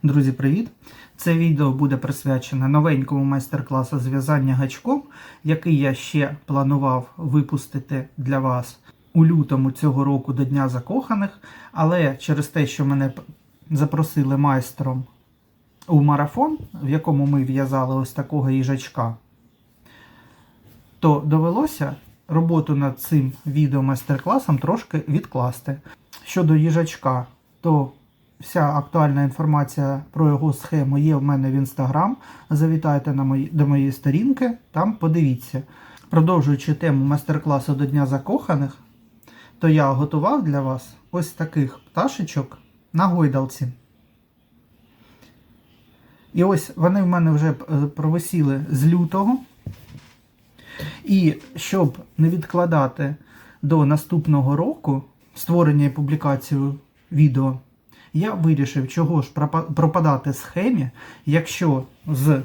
Друзі, привіт! Це відео буде присвячене новенькому майстер-класу зв'язання гачком, який я ще планував випустити для вас у лютому цього року до Дня Закоханих, але через те, що мене запросили майстром у марафон, в якому ми в'язали ось такого їжачка, то довелося роботу над цим відео майстер-класом трошки відкласти. Щодо їжачка, то вся актуальна інформація про його схему є в мене в Instagram. Завітайте до моєї сторінки, там подивіться. Продовжуючи тему майстер-класу до Дня Закоханих, то я готував для вас ось таких пташечок на гойдалці. І ось вони в мене вже провисіли з лютого. І щоб не відкладати до наступного року створення і публікацію відео, я вирішив, чого ж пропадати схемі, якщо з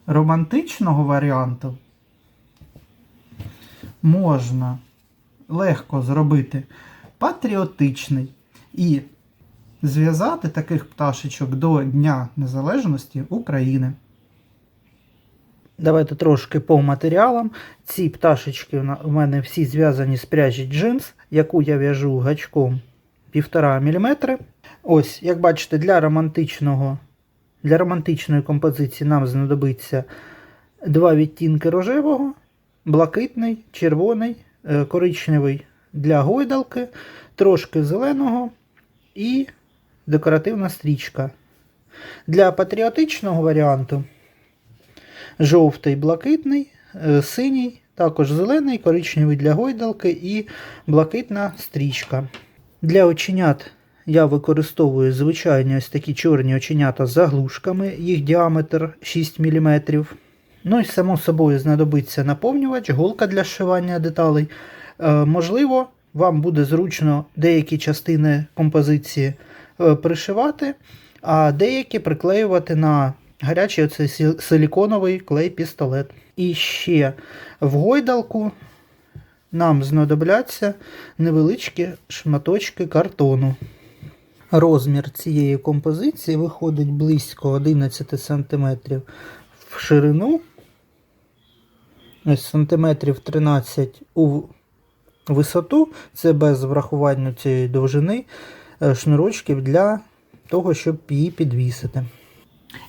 романтичного варіанту можна легко зробити патріотичний і зв'язати таких пташечок до Дня Незалежності України. Давайте трошки по матеріалам. Ці пташечки у мене всі зв'язані з пряжі джинс, яку я в'яжу гачком 1,5 мм. Ось, як бачите, для романтичної композиції нам знадобиться 2 відтінки рожевого, блакитний, червоний, коричневий для гойдалки, трошки зеленого і декоративна стрічка. Для патріотичного варіанту жовтий, блакитний, синій, також зелений, коричневий для гойдалки і блакитна стрічка. Для оченят я використовую звичайні ось такі чорні оченята з заглушками, їх діаметр 6 мм. Ну і само собою знадобиться наповнювач, голка для зшивання деталей. Можливо, вам буде зручно деякі частини композиції пришивати, а деякі приклеювати на гарячий оцей силіконовий клей-пістолет. І ще в гойдалку нам знадобляться невеличкі шматочки картону. Розмір цієї композиції виходить близько 11 см в ширину, ось сантиметрів 13 у висоту, це без врахування цієї довжини шнурочків для того, щоб її підвісити.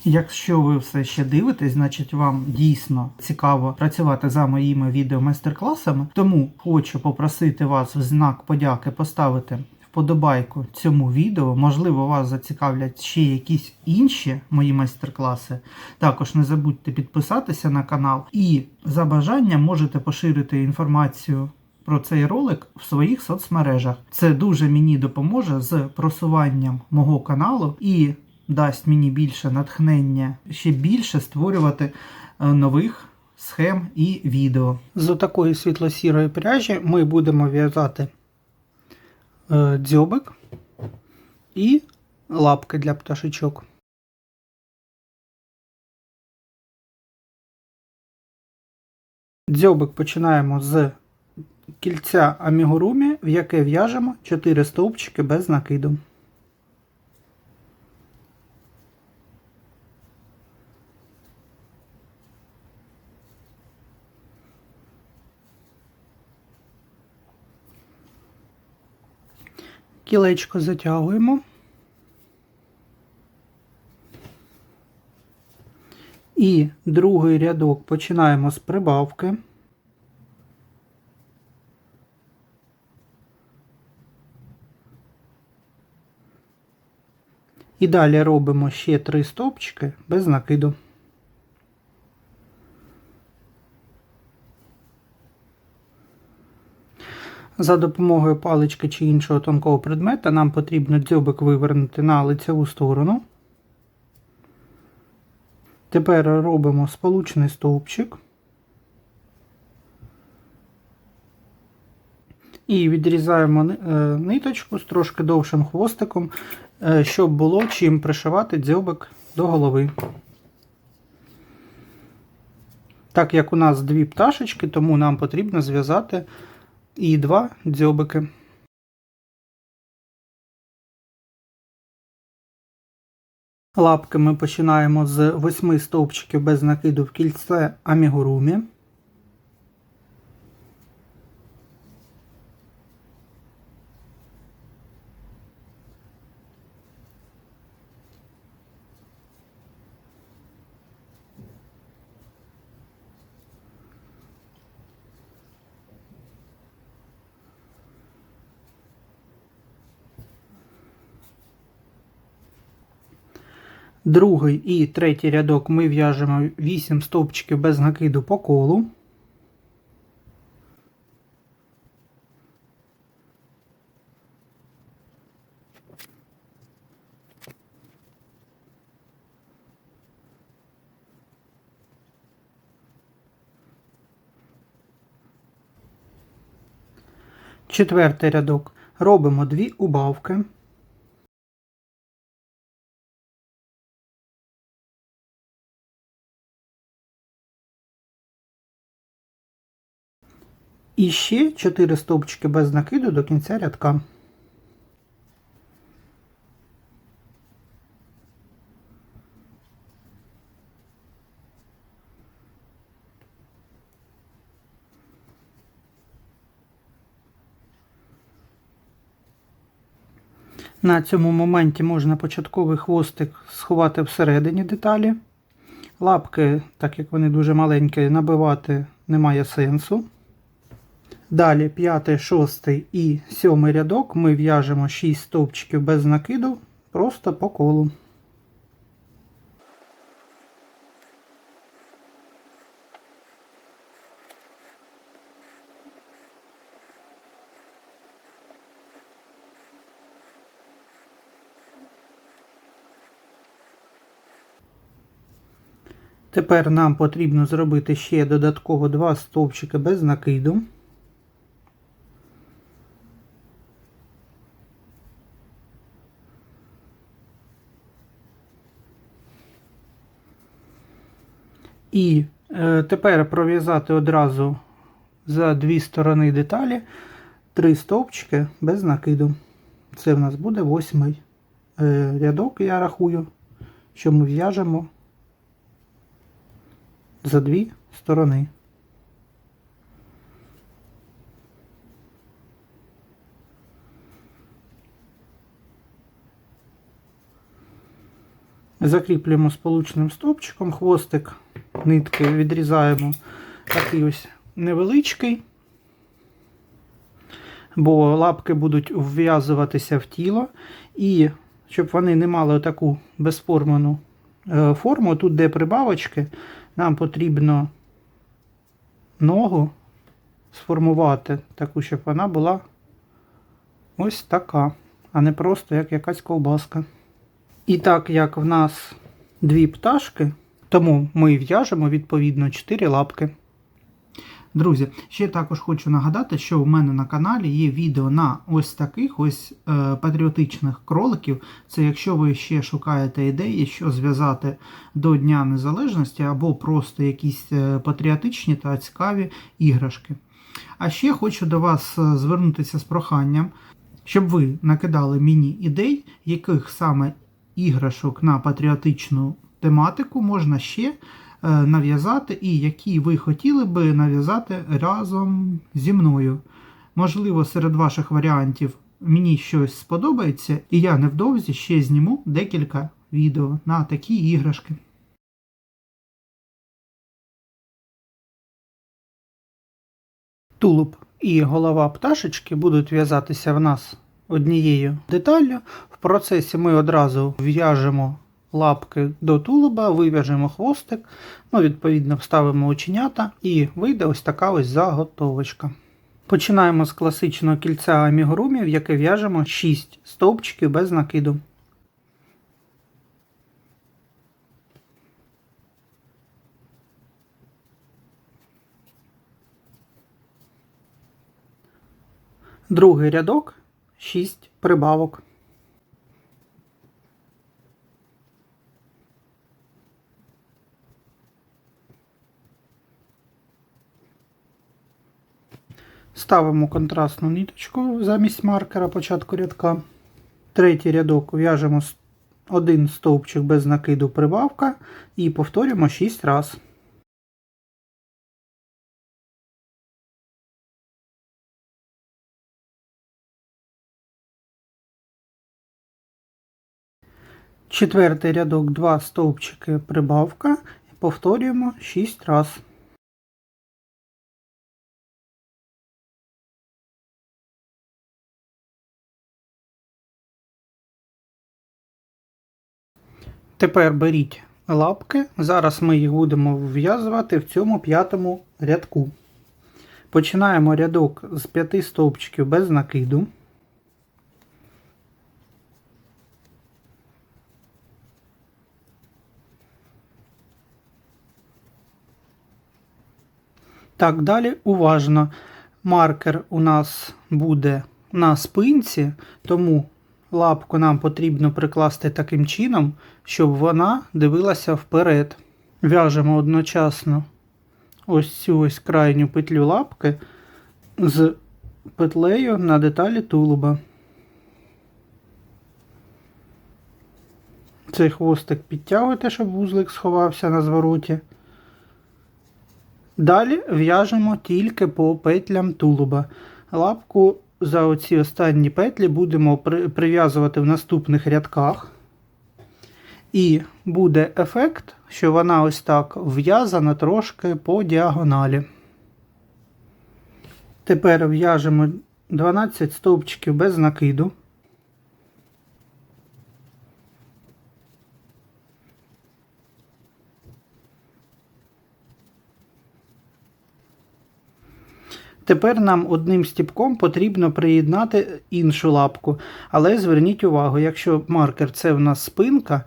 Якщо ви все ще дивитесь, значить вам дійсно цікаво працювати за моїми відео-майстер-класами, тому хочу попросити вас в знак подяки поставити вподобайку цьому відео. Можливо, вас зацікавлять ще якісь інші мої майстер-класи. Також не забудьте підписатися на канал і за бажанням можете поширити інформацію про цей ролик в своїх соцмережах. Це дуже мені допоможе з просуванням мого каналу і дасть мені більше натхнення, ще більше створювати нових схем і відео. З такої світло-сірої пряжі ми будемо в'язати дзьобик і лапки для пташечок. Дзьобик починаємо з кільця амігурумі, в яке в'яжемо 4 стовпчики без накиду. Кілечко затягуємо і другий рядок починаємо з прибавки. І далі робимо ще 3 стовпчики без накиду. За допомогою палички чи іншого тонкого предмета нам потрібно дзьобик вивернути на лицеву сторону. Тепер робимо сполучний стовпчик. І відрізаємо ниточку з трошки довшим хвостиком, щоб було чим пришивати дзьобик до голови. Так як у нас 2 пташечки, тому нам потрібно зв'язати і 2 дзьобики. Лапки ми починаємо з 8 стовпчиків без накиду в кільце амігурумі. Другий і третій рядок ми в'яжемо 8 стовпчиків без накиду по колу. Четвертий рядок робимо 2 убавки. І ще 4 стовпчики без накиду до кінця рядка. На цьому моменті можна початковий хвостик сховати всередині деталі. Лапки, так як вони дуже маленькі, набивати немає сенсу. Далі 5, 6 і 7 рядок ми в'яжемо 6 стовпчиків без накиду просто по колу. Тепер нам потрібно зробити ще додатково 2 стовпчики без накиду. І тепер пров'язати одразу за 2 сторони деталі 3 стовпчики без накиду. Це в нас буде 8 рядок, я рахую, що ми в'яжемо за 2 сторони. Закріплюємо сполучним стовпчиком, хвостик нитки відрізаємо такий ось невеличкий, бо лапки будуть вв'язуватися в тіло, і щоб вони не мали таку безформену форму, тут де прибавочки, нам потрібно ногу сформувати таку, щоб вона була ось така, а не просто як якась ковбаска. І так як в нас 2 пташки, тому ми в'яжемо відповідно 4 лапки. Друзі, ще також хочу нагадати, що у мене на каналі є відео на ось таких ось патріотичних кроликів. Це якщо ви ще шукаєте ідеї, що зв'язати до Дня Незалежності, або просто якісь патріотичні та цікаві іграшки. А ще хочу до вас звернутися з проханням, щоб ви накидали мені ідей, яких саме іграшок на патріотичну тематику можна ще нав'язати, і які ви хотіли би нав'язати разом зі мною. Можливо, серед ваших варіантів мені щось сподобається, і я невдовзі ще зніму декілька відео на такі іграшки. Тулуб і голова пташечки будуть в'язатися в нас однією деталлю. В процесі ми одразу в'яжемо лапки до тулуба, вив'яжемо хвостик, відповідно вставимо оченята і вийде ось така ось заготовочка. Починаємо з класичного кільця амігурумі, в яке в'яжемо 6 стовпчиків без накиду. Другий рядок 6 прибавок. Ставимо контрастну ниточку замість маркера початку рядка. Третій рядок в'яжемо 1 стовпчик без накиду прибавка і повторюємо 6 разів. Четвертий рядок 2 стовпчики прибавка, повторюємо 6 разів. Тепер беріть лапки, зараз ми їх будемо вв'язувати в цьому 5-му рядку. Починаємо рядок з 5 стовпчиків без накиду. Так, далі уважно. Маркер у нас буде на спинці, тому лапку нам потрібно прикласти таким чином, щоб вона дивилася вперед. В'яжемо одночасно ось цю ось крайню петлю лапки з петлею на деталі тулуба. Цей хвостик підтягуйте, щоб вузлик сховався на звороті. Далі в'яжемо тільки по петлям тулуба. Лапку за оці останні петлі будемо прив'язувати в наступних рядках. І буде ефект, що вона ось так в'язана трошки по діагоналі. Тепер в'яжемо 12 стовпчиків без накиду. Тепер нам одним стіпком потрібно приєднати іншу лапку. Але зверніть увагу, якщо маркер це в нас спинка,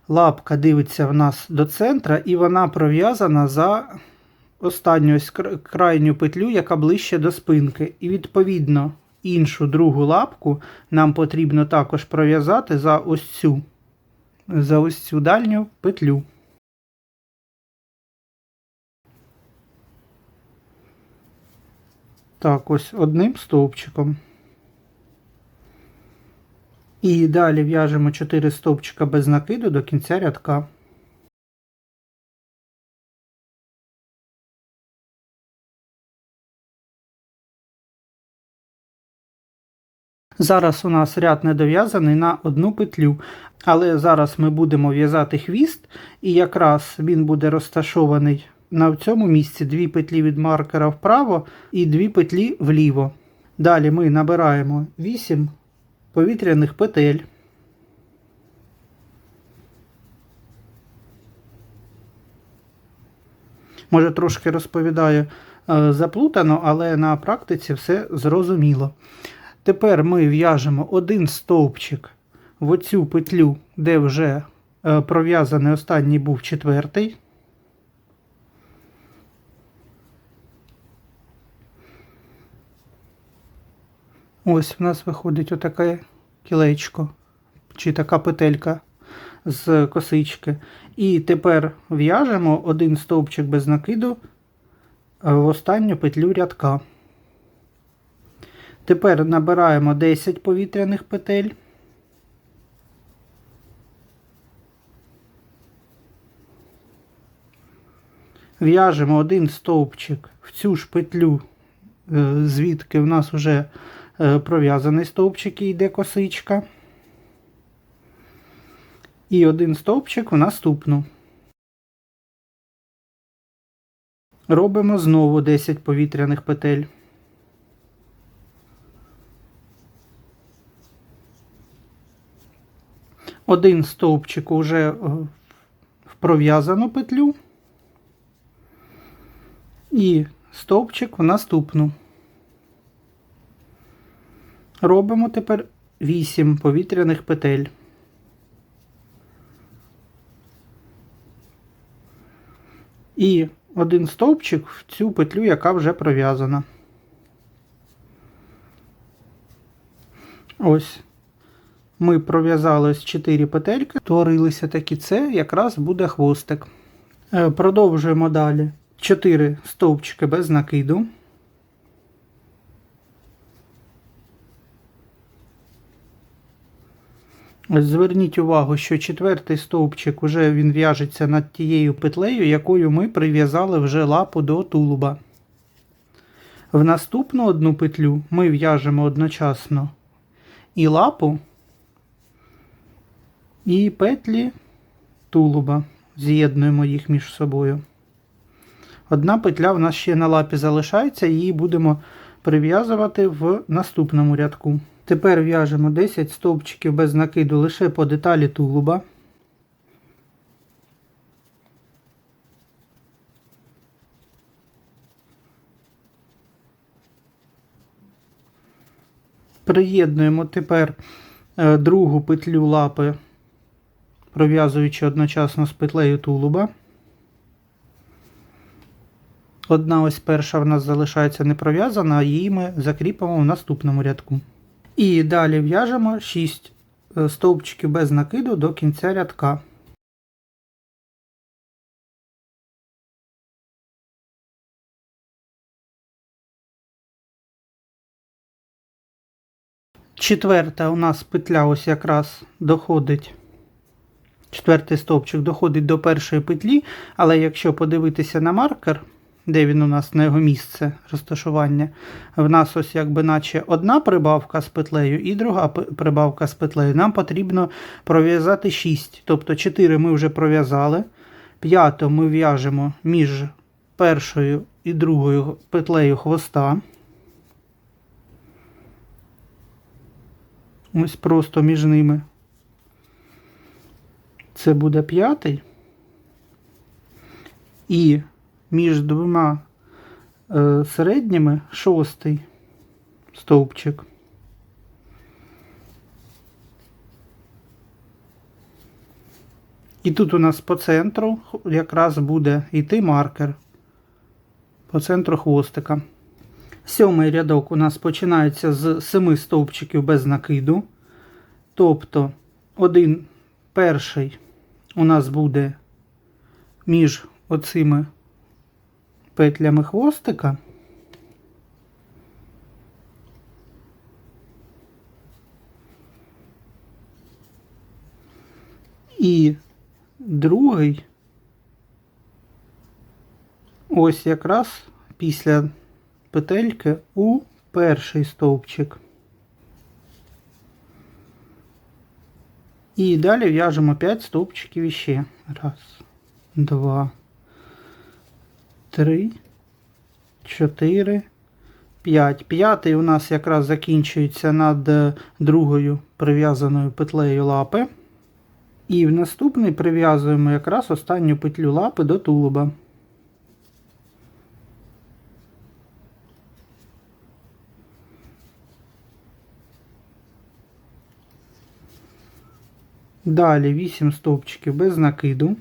лапка дивиться в нас до центра і вона пров'язана за останню ось крайню петлю, яка ближче до спинки. І відповідно іншу другу лапку нам потрібно також пров'язати за ось цю дальню петлю. Так, ось одним стовпчиком. І далі в'яжемо 4 стовпчика без накиду до кінця рядка. Зараз у нас ряд недов'язаний на одну петлю, але зараз ми будемо в'язати хвіст, і якраз він буде розташований на цьому місці 2 петлі від маркера вправо і 2 петлі вліво. Далі ми набираємо 8 повітряних петель. Може трошки розповідаю заплутано, але на практиці все зрозуміло. Тепер ми в'яжемо один стовпчик в оцю петлю, де вже пров'язаний останній був 4-й. Ось в нас виходить отаке кілечко, чи така петелька з косички. І тепер в'яжемо один стовпчик без накиду в останню петлю рядка. Тепер набираємо 10 повітряних петель. В'яжемо один стовпчик в цю ж петлю, звідки в нас вже пров'язаний стовпчик і йде косичка. І один стовпчик в наступну. Робимо знову 10 повітряних петель. Один стовпчик уже в пров'язану петлю. І стовпчик в наступну. Робимо тепер 8 повітряних петель. І один стовпчик в цю петлю, яка вже пров'язана. Ось. Ми пров'язали ось 4 петельки, творилися такі, це якраз буде хвостик. Продовжуємо далі. 4 стовпчики без накиду. Ось зверніть увагу, що четвертий стовпчик уже він в'яжеться над тією петлею, якою ми прив'язали вже лапу до тулуба. В наступну одну петлю ми в'яжемо одночасно і лапу, і петлі тулуба. З'єднуємо їх між собою. Одна петля в нас ще на лапі залишається, її будемо прив'язувати в наступному рядку. Тепер в'яжемо 10 стовпчиків без накиду лише по деталі тулуба. Приєднуємо тепер другу петлю лапи, пров'язуючи одночасно з петлею тулуба. Одна ось перша в нас залишається не пров'язана, а її ми закріпимо в наступному рядку. І далі в'яжемо 6 стовпчиків без накиду до кінця рядка. Четверта у нас петля ось якраз доходить, четвертий стовпчик доходить до першої петлі, але якщо подивитися на маркер, де він у нас на його місце розташування, в нас ось якби наче одна прибавка з петлею і друга прибавка з петлею. Нам потрібно пров'язати 6, тобто 4 ми вже пров'язали, 5 ми в'яжемо між першою і другою петлею хвоста. Ось просто між ними. Це буде 5. І між двома середніми 6 стовпчик. І тут у нас по центру якраз буде йти маркер. По центру хвостика. 7-й рядок у нас починається з 7 стовпчиків без накиду. Тобто перший у нас буде між оцими петлями хвостика. І другий ось якраз після петельки у перший стовпчик. І далі в'яжемо 5 стовпчиків іще. 1, 2, 3, 4, 5. П'ятий у нас якраз закінчується над другою прив'язаною петлею лапи. І в наступний прив'язуємо якраз останню петлю лапи до тулуба. Далі 8 стовпчиків без накиду.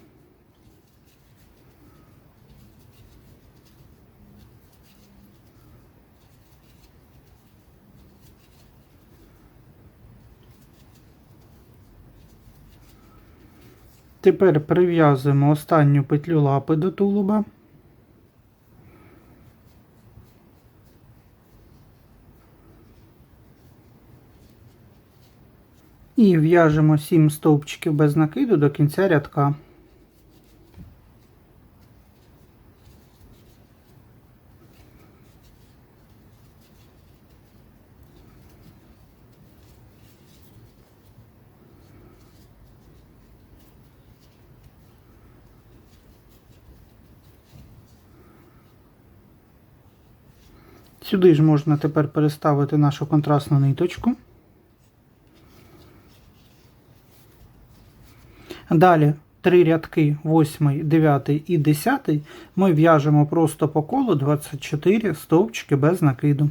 Тепер прив'язуємо останню петлю лапи до тулуба. І в'яжемо 7 стовпчиків без накиду до кінця рядка. Сюди ж можна тепер переставити нашу контрастну ниточку. Далі 3 рядки, 8, 9 і 10, ми в'яжемо просто по колу 24 стовпчики без накиду.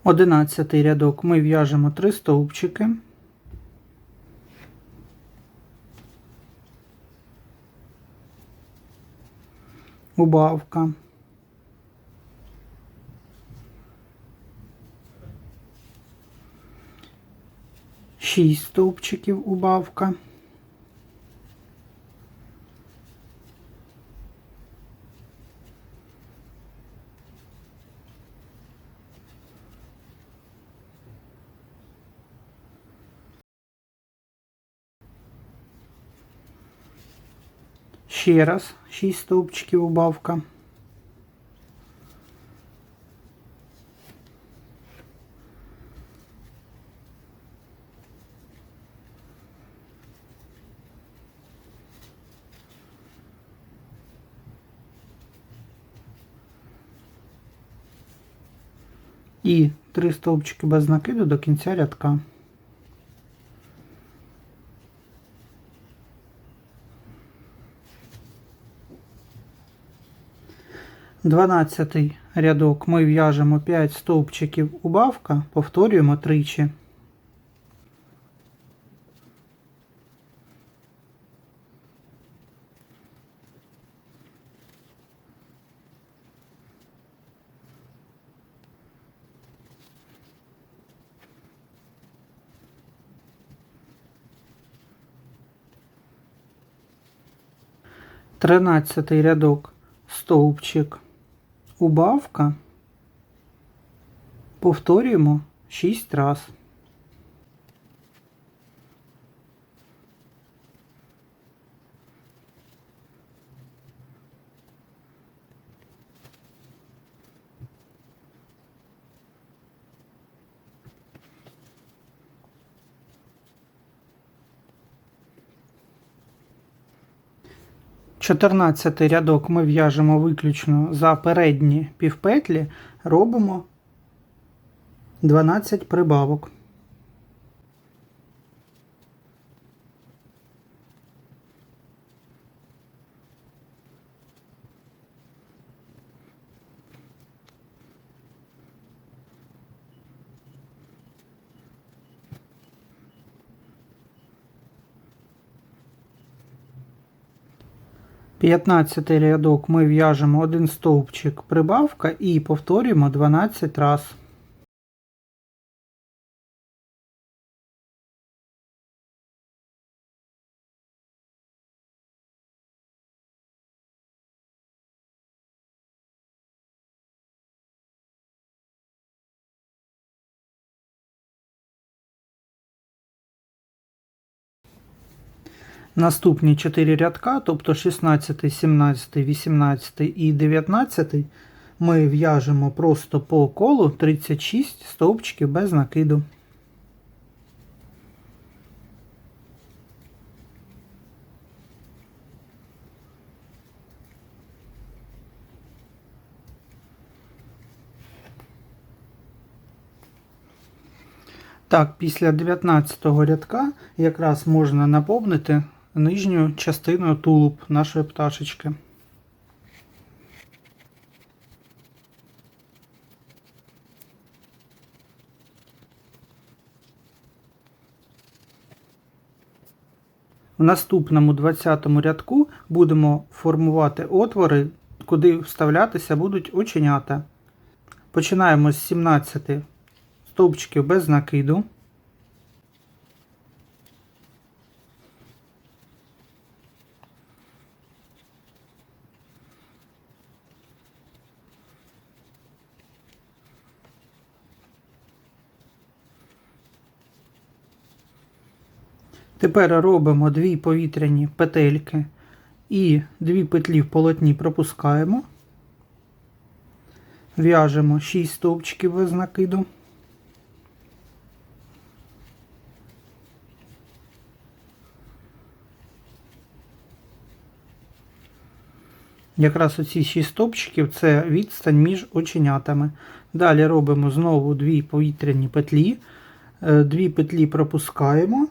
Одинадцятий рядок ми в'яжемо 3 стовпчики. Убавка. 6 стовпчиків убавка. Ще раз 6 стовпчиків убавка. І 3 стовпчики без накиду до кінця рядка. 12 рядок ми в'яжемо 5 стовпчиків убавка, повторюємо тричі. Тринадцятий рядок стовпчик убавка, повторюємо 6 раз. Чотирнадцятий рядок ми в'яжемо виключно за передні півпетлі, робимо 12 прибавок. П'ятнадцятий рядок ми в'яжемо один стовпчик прибавка і повторюємо 12 раз. Наступні 4 рядка, тобто 16, 17, 18 і 19, ми в'яжемо просто по колу 36 стовпчиків без накиду. Так, після 19-го рядка якраз можна наповнити нижню частину тулуб нашої пташечки. В наступному 20-му рядку будемо формувати отвори, куди вставлятися будуть оченята. Починаємо з 17 стовпчиків без накиду. Тепер робимо 2 повітряні петельки і 2 петлі в полотні пропускаємо. В'яжемо 6 стовпчиків без накиду. Якраз оці 6 стовпчиків – це відстань між оченятами. Далі робимо знову 2 повітряні петлі, 2 петлі пропускаємо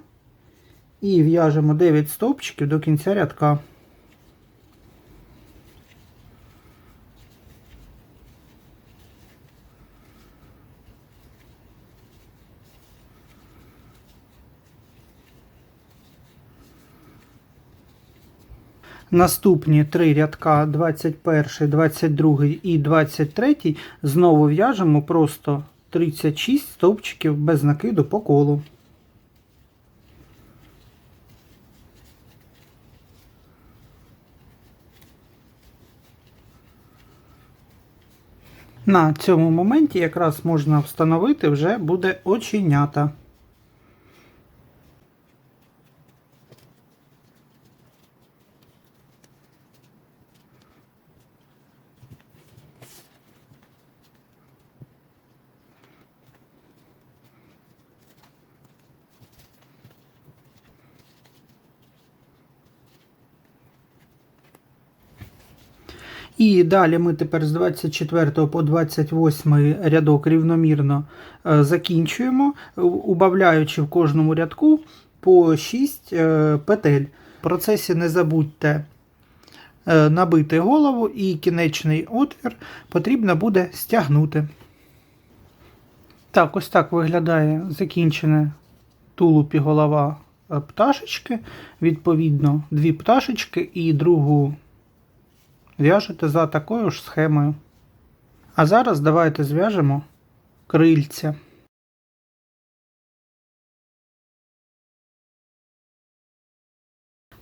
і в'яжемо 9 стовпчиків до кінця рядка. Наступні 3 рядка 21, 22 і 23 знову в'яжемо просто 36 стовпчиків без накиду по колу. На цьому моменті якраз можна встановити вже буде оченята. І далі ми тепер з 24 по 28 рядок рівномірно закінчуємо, убавляючи в кожному рядку по 6 петель. В процесі не забудьте набити голову і кінечний отвір потрібно буде стягнути. Так, ось так виглядає закінчене тулуб і голова пташечки. Відповідно, дві пташечки і другу в'яжете за такою ж схемою. А зараз давайте зв'яжемо крильця.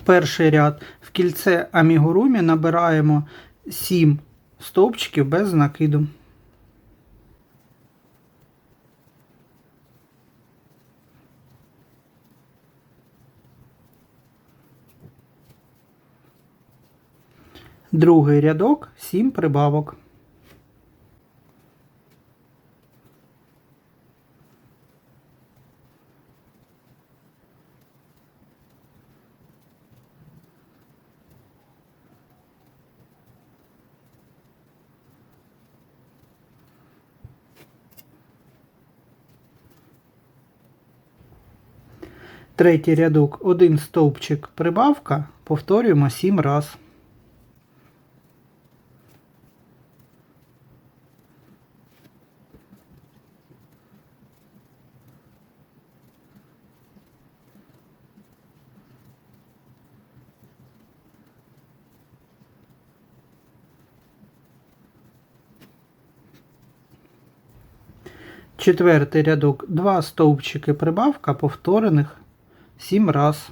Перший ряд. В кільце амігурумі набираємо 7 стовпчиків без накиду. Другий рядок 7 прибавок. Третій рядок 1 стовпчик прибавка, повторюємо 7 раз. Четвертий рядок 2 стовпчики прибавка, повторених 7 раз.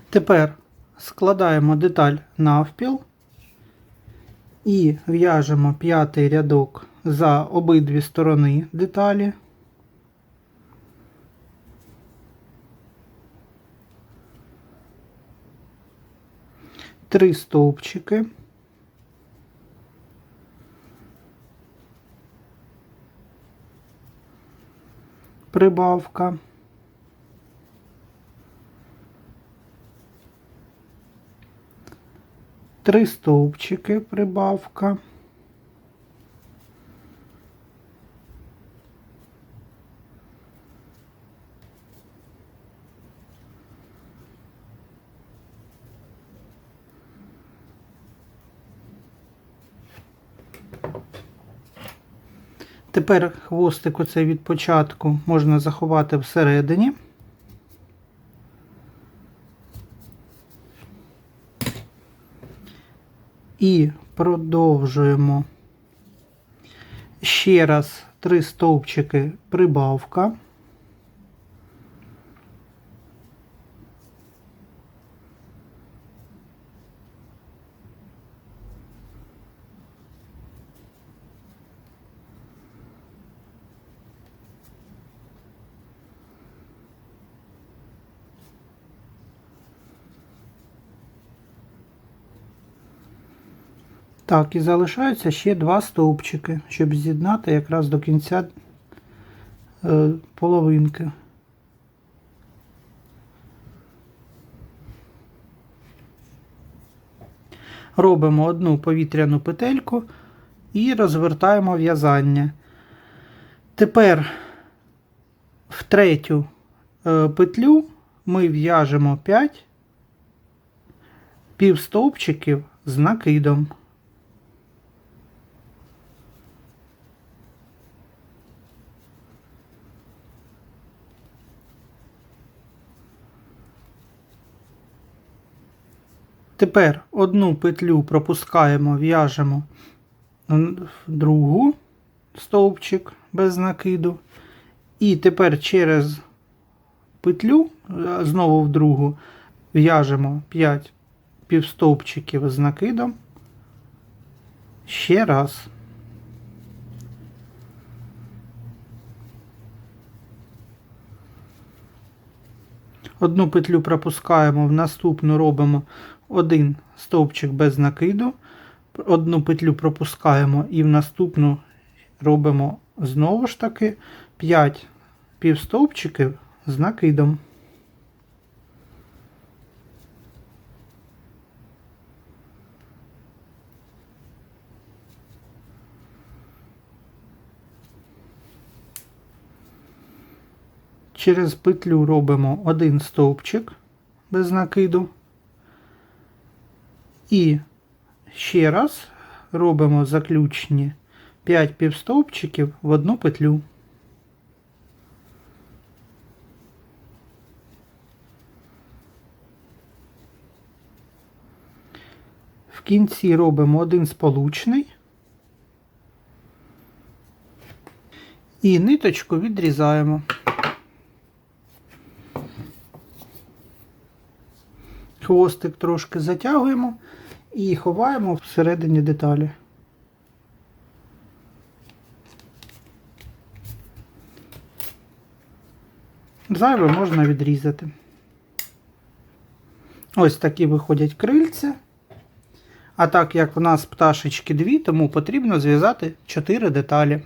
Тепер складаємо деталь навпіл і в'яжемо п'ятий рядок за обидві сторони деталі. Три стовпчики. Прибавка. Три стовпчики, прибавка. Тепер хвостик оцей від початку можна заховати всередині. І продовжуємо ще раз 3 стовпчики прибавка. Так, і залишаються ще 2 стовпчики, щоб з'єднати якраз до кінця половинки. Робимо одну повітряну петельку і розвертаємо в'язання. Тепер в третю петлю ми в'яжемо 5 півстовпчиків з накидом. Тепер одну петлю пропускаємо, в'яжемо в другу стовпчик без накиду. І тепер через петлю, знову в другу, в'яжемо 5 півстовпчиків з накидом. Ще раз. Одну петлю пропускаємо, в наступну робимо один стовпчик без накиду. Одну петлю пропускаємо і в наступну робимо знову ж таки 5 півстовпчиків з накидом. Через петлю робимо один стовпчик без накиду. І ще раз робимо заключні 5 півстовпчиків в одну петлю. В кінці робимо один сполучний і ниточку відрізаємо. Хвостик трошки затягуємо і ховаємо всередині деталі. Зайве можна відрізати. Ось такі виходять крильця. А так як у нас пташечки дві, тому потрібно зв'язати 4 деталі.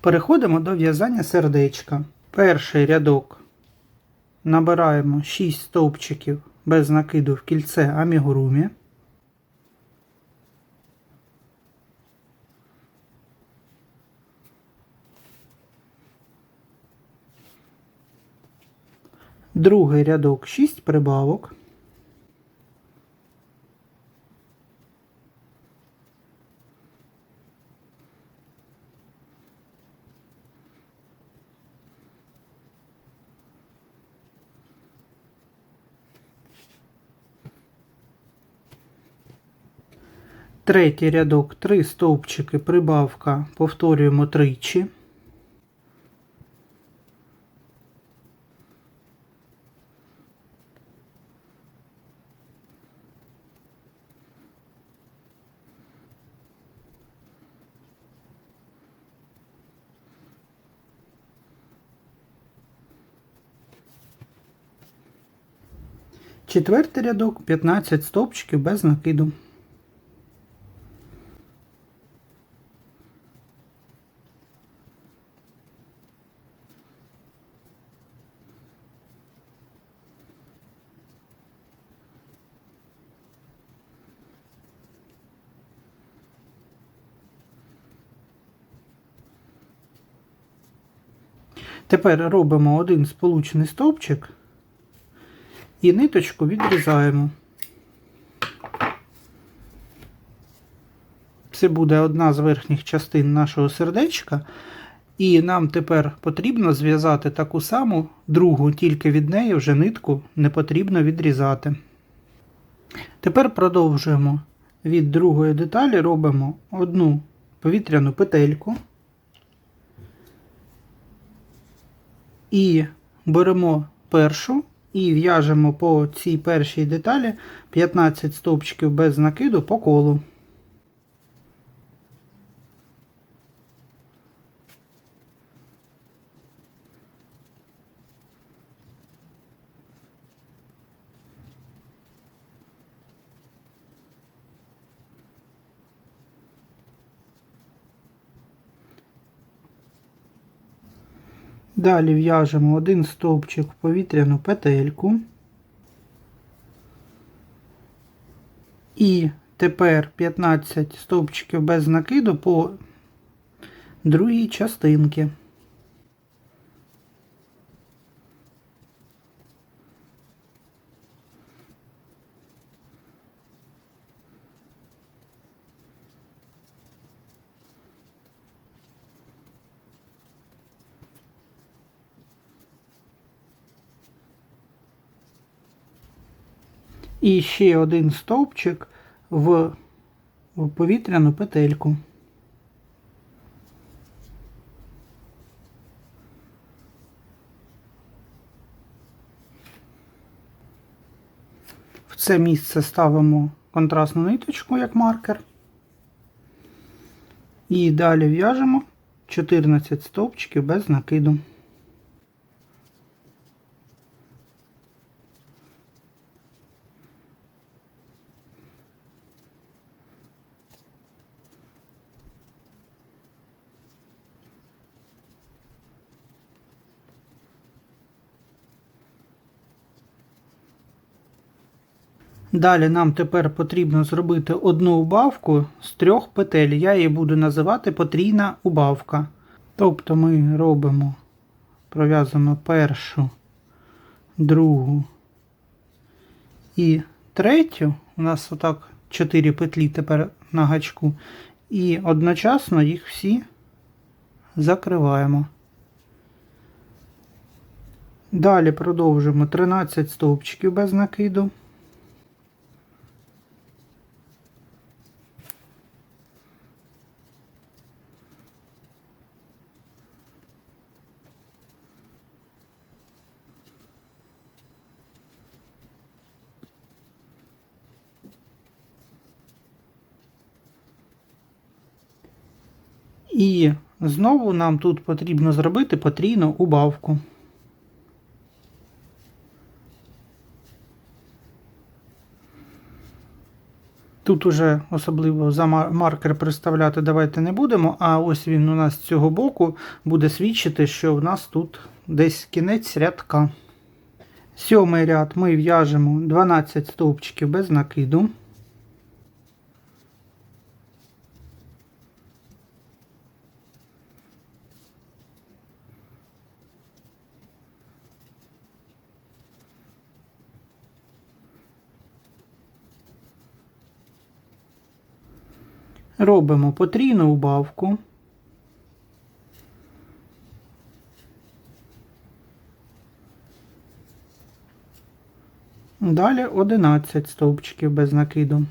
Переходимо до в'язання сердечка. Перший рядок набираємо 6 стовпчиків без накиду в кільце амігурумі. Другий рядок 6 прибавок. Третій рядок 3 стовпчики прибавка, повторюємо тричі. Четвертий рядок 15 стовпчиків без накиду. Тепер робимо один сполучний стовпчик і ниточку відрізаємо. Це буде одна з верхніх частин нашого сердечка. І нам тепер потрібно зв'язати таку саму другу, тільки від неї вже нитку не потрібно відрізати. Тепер продовжуємо. Від другої деталі робимо одну повітряну петельку. І беремо першу і в'яжемо по цій першій деталі 15 стовпчиків без накиду по колу. Далі в'яжемо один стовпчик в повітряну петельку. І тепер 15 стовпчиків без накиду по другій частинці. І ще один стовпчик в повітряну петельку. В це місце ставимо контрастну ниточку як маркер. І далі в'яжемо 14 стовпчиків без накиду. Далі нам тепер потрібно зробити одну убавку з 3 петель. Я її буду називати потрійна убавка. Тобто ми робимо, пров'язуємо першу, другу і третю. У нас отак 4 петлі тепер на гачку. І одночасно їх всі закриваємо. Далі продовжуємо 13 стовпчиків без накиду. І знову нам тут потрібно зробити потрійну убавку. Тут уже особливо за маркер приставляти давайте не будемо, а ось він у нас з цього боку буде свідчити, що в нас тут десь кінець рядка. 7-й ряд ми в'яжемо 12 стовпчиків без накиду. Робимо потрійну убавку. Далі 11 стовпчиків без накиду.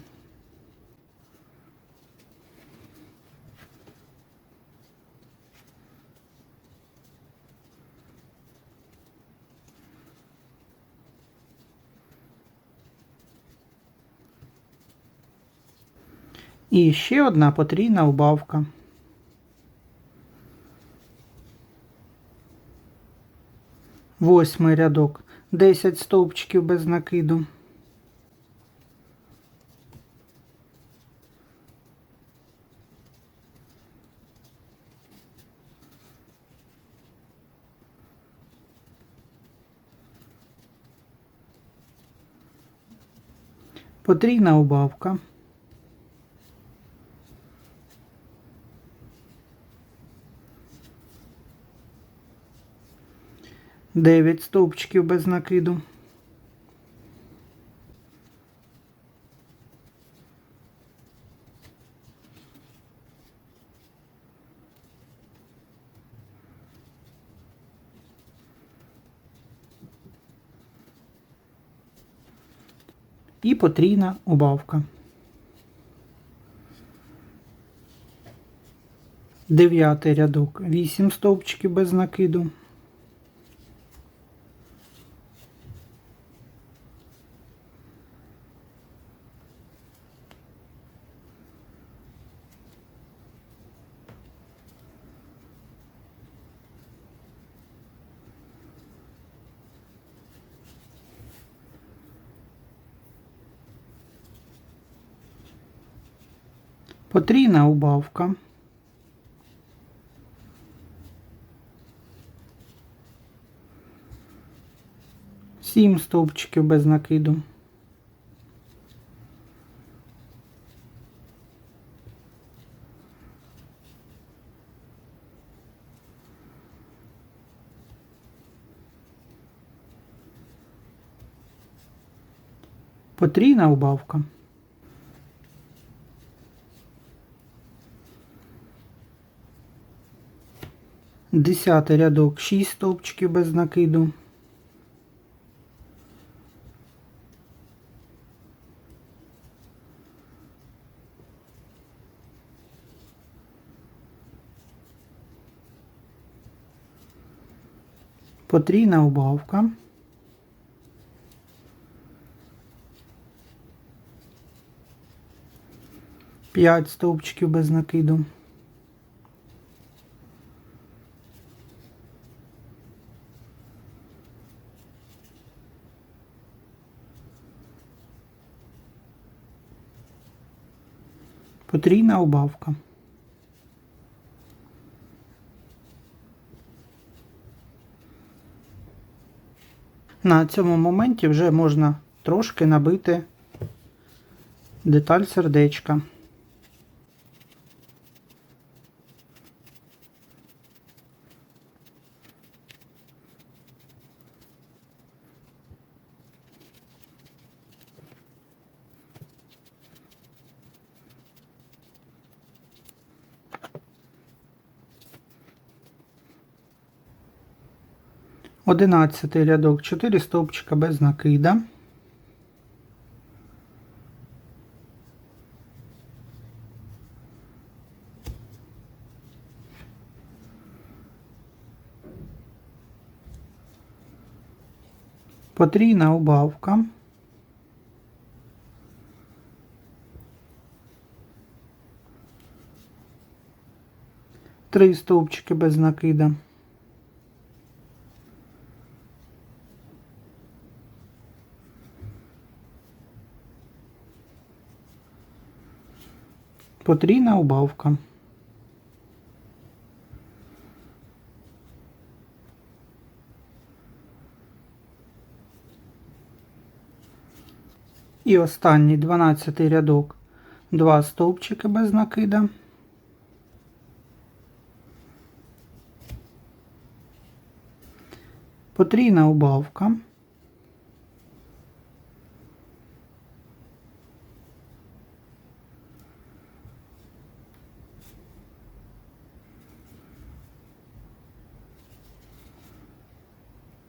І ще одна потрійна убавка. Восьмий рядок 10 стовпчиків без накиду. Потрійна убавка. Дев'ять стовпчиків без накиду. І потрійна убавка. 9-й рядок 8 стовпчиків без накиду. Потрійна убавка. Сім стовпчиків без накиду. Потрійна убавка. Десятий рядок 6 стовпчиків без накиду. Потрійна убавка. П'ять стовпчиків без накиду. Потрійна убавка. На цьому моменті вже можна трошки набити деталь сердечка. Одинадцятий рядок, 4 стовпчика без накида. Потрійна убавка. Три стовпчики без накида. Потрійна убавка. І останній 12-й рядок, 2 стовпчики без накида. Потрійна убавка.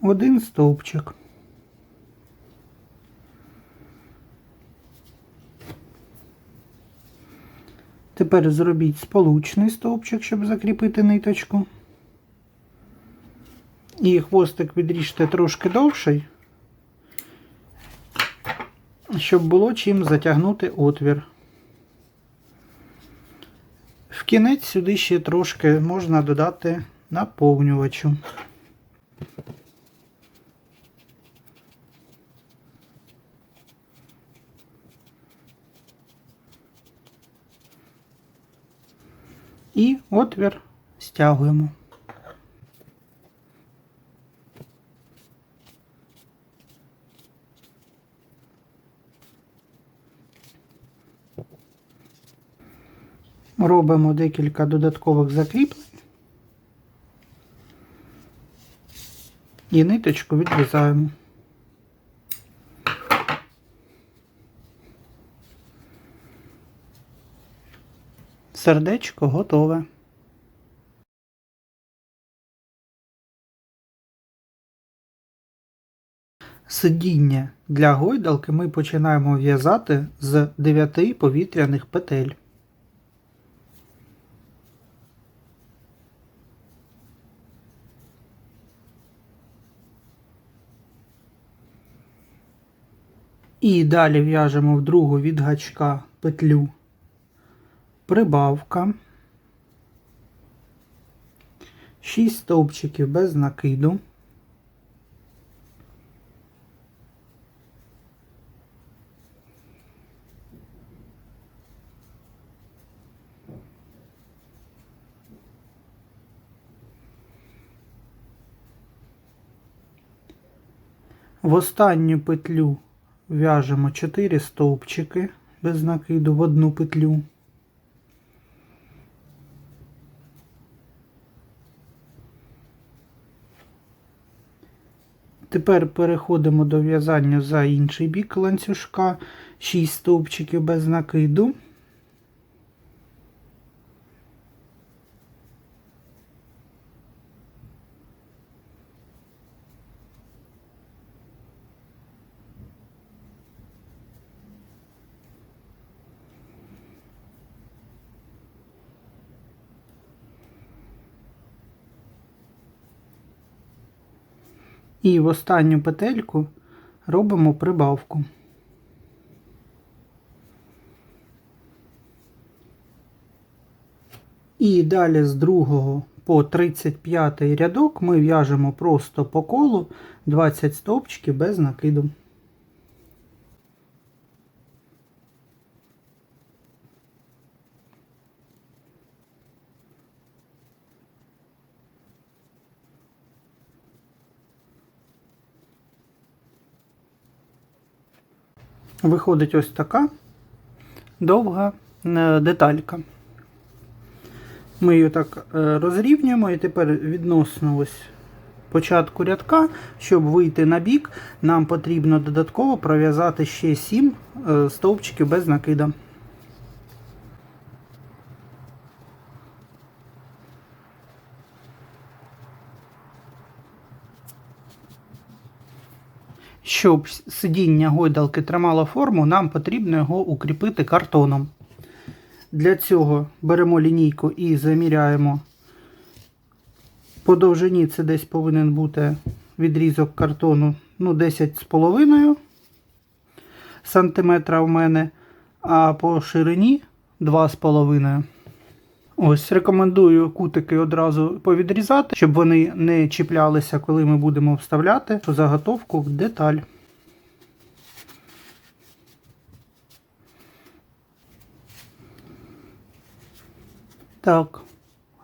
Один стовпчик. Тепер зробіть сполучний стовпчик, щоб закріпити ниточку. І хвостик відріжте трошки довший, щоб було чим затягнути отвір. В кінець сюди ще трошки можна додати наповнювачу. І отвір стягуємо. Робимо декілька додаткових закріплень і ниточку відрізаємо. Сердечко готове. Сидіння для гойдалки ми починаємо в'язати з 9 повітряних петель. І далі в'яжемо в другу від гачка петлю прибавка, 6 стовпчиків без накиду, в останню петлю в'яжемо 4 стовпчики без накиду в одну петлю. Тепер переходимо до в'язання за інший бік ланцюжка, 6 стовпчиків без накиду. І в останню петельку робимо прибавку. І далі з 2 по 35 рядок ми в'яжемо просто по колу 20 стовпчиків без накиду. Виходить ось така довга деталька. Ми її так розрівнюємо і тепер відносно ось початку рядка, щоб вийти на бік, нам потрібно додатково пров'язати ще 7 стовпчиків без накида. Щоб сидіння гойдалки тримало форму, нам потрібно його укріпити картоном. Для цього беремо лінійку і заміряємо. По довжині це десь повинен бути відрізок картону 10,5 см у мене, а по ширині 2,5 см. Ось, рекомендую кутики одразу повідрізати, щоб вони не чіплялися, коли ми будемо вставляти заготовку в деталь. Так,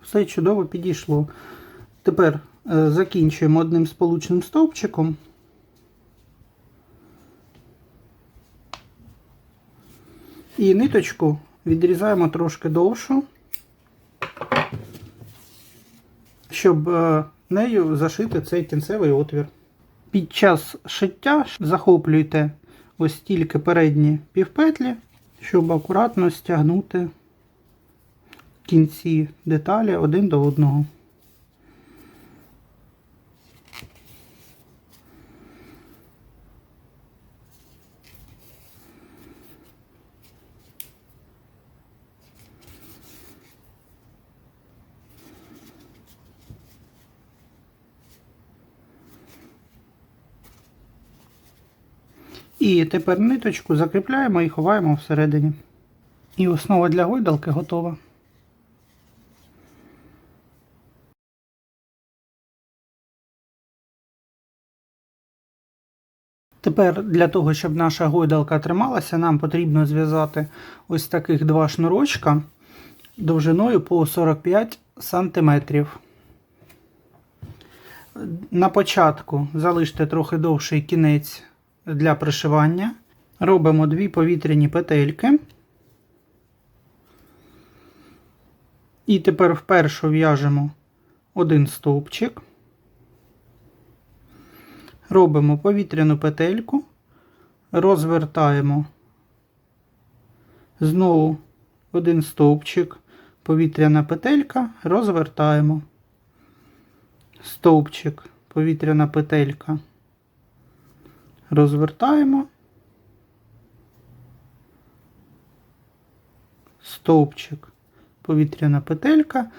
все чудово підійшло. Тепер закінчуємо одним сполучним стовпчиком. І ниточку відрізаємо трошки довшу, щоб нею зашити цей кінцевий отвір. Під час шиття захоплюйте ось тільки передні півпетлі, щоб акуратно стягнути кінці деталі один до одного. І тепер ниточку закріпляємо і ховаємо всередині. І основа для гойдалки готова. Тепер для того, щоб наша гойдалка трималася, нам потрібно зв'язати ось таких 2 шнурочка довжиною по 45 см. На початку залиште трохи довший кінець для пришивання. Робимо 2 повітряні петельки. І тепер в першу в'яжемо 1 стовпчик. Робимо повітряну петельку, розвертаємо, знову 1 стовпчик, повітряна петелька, розвертаємо, стовпчик, повітряна петелька, розвертаємо, стовпчик, повітряна петелька,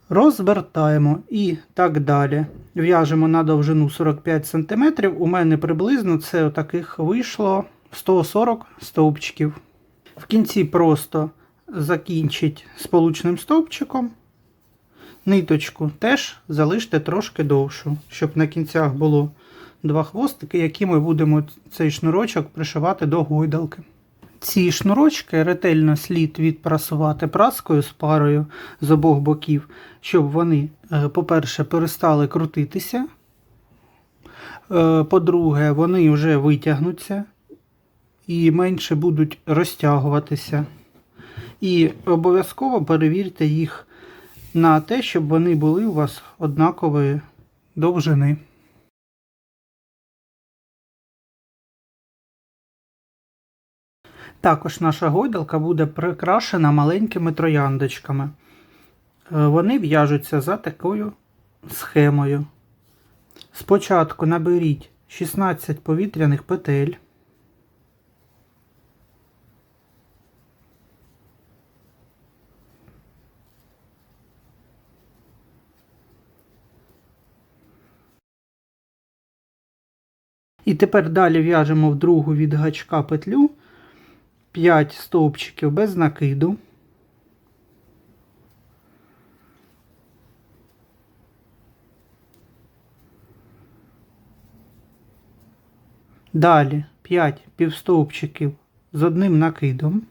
розвертаємо і так далі. В'яжемо на довжину 45 см. У мене приблизно це таких вийшло 140 стовпчиків. В кінці просто закінчить сполучним стовпчиком. Ниточку теж залиште трошки довшу, щоб на кінцях було 2 хвостики, які ми будемо цей шнурочок пришивати до гойдалки. Ці шнурочки ретельно слід відпрасувати праскою з парою з обох боків, щоб вони, по-перше, перестали крутитися, по-друге, вони вже витягнуться і менше будуть розтягуватися. І обов'язково перевірте їх на те, щоб вони були у вас однакової довжини. Також наша гойдалка буде прикрашена маленькими трояндочками. Вони в'яжуться за такою схемою. Спочатку наберіть 16 повітряних петель. І тепер далі в'яжемо в другу від гачка петлю 5 стовпчиків без накиду. Далі 5 півстовпчиків з одним накидом.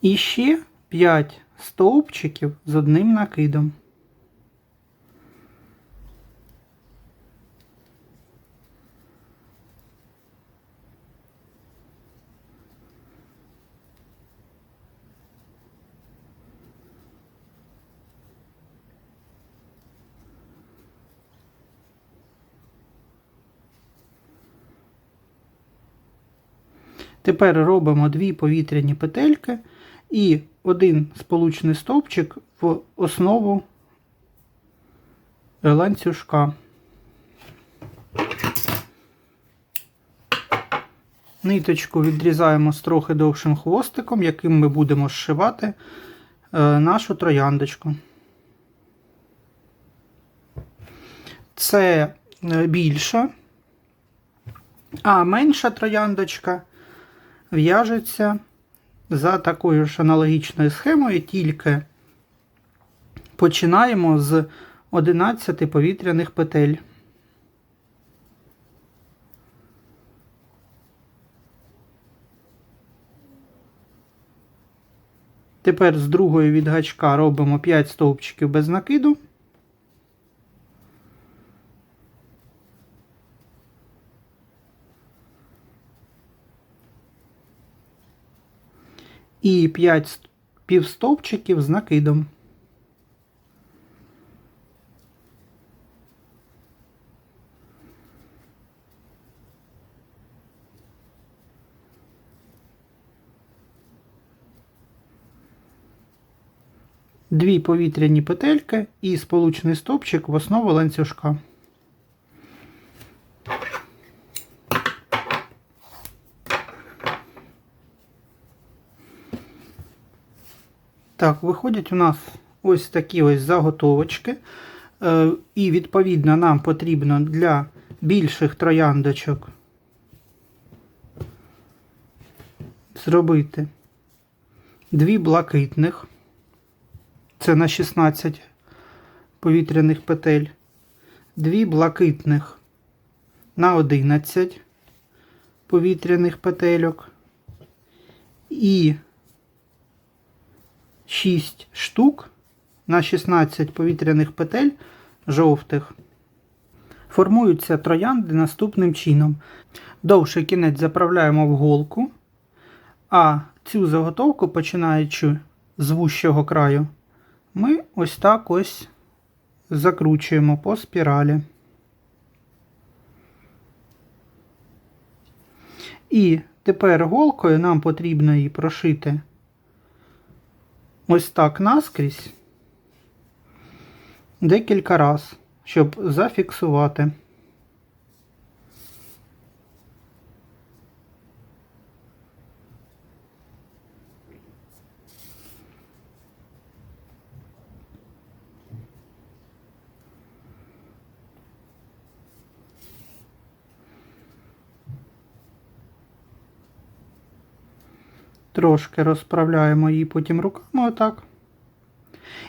І ще 5 стовпчиків з одним накидом. Тепер робимо 2 повітряні петельки і один сполучний стовпчик в основу ланцюжка. Ниточку відрізаємо з трохи довшим хвостиком, яким ми будемо зшивати нашу трояндочку. Це більша, а менша трояндочка в'яжеться за такою ж аналогічною схемою, тільки починаємо з 11 повітряних петель. Тепер з другої від гачка робимо 5 стовпчиків без накиду. І 5 півстовпчиків з накидом. Дві повітряні петельки і сполучний стовпчик в основу ланцюжка. Так, виходять у нас ось такі ось заготовочки. І відповідно нам потрібно для більших трояндочок зробити 2 блакитних. Це на 16 повітряних петель. 2 блакитних на 11 повітряних петельок. І 6 штук на 16 повітряних петель жовтих. Формуються троянди наступним чином. Довший кінець заправляємо в голку, а цю заготовку, починаючи з вужчого краю, ми ось так ось закручуємо по спіралі. І тепер голкою нам потрібно її прошити ось так наскрізь декілька разів, щоб зафіксувати. Трошки розправляємо її потім руками отак.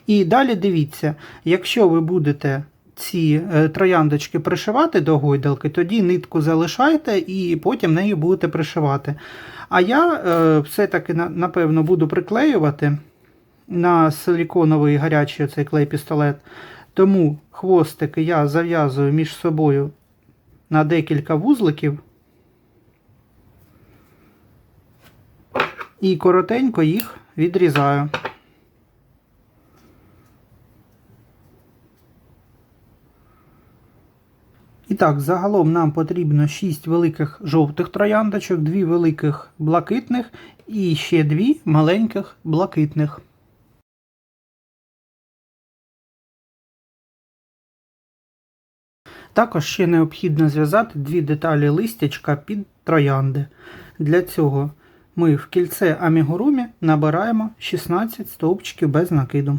І далі дивіться, якщо ви будете ці трояндочки пришивати до гойдалки, тоді нитку залишайте і потім нею будете пришивати. А я все-таки, напевно, буду приклеювати на силіконовий гарячий оцей клей-пістолет. Тому хвостики я зав'язую між собою на декілька вузликів. І коротенько їх відрізаю. І так, загалом нам потрібно 6 великих жовтих трояндочок, 2 великих блакитних і ще 2 маленьких блакитних. Також ще необхідно зв'язати дві деталі листячка під троянди. Для цього ми в кільце амігурумі набираємо 16 стовпчиків без накиду.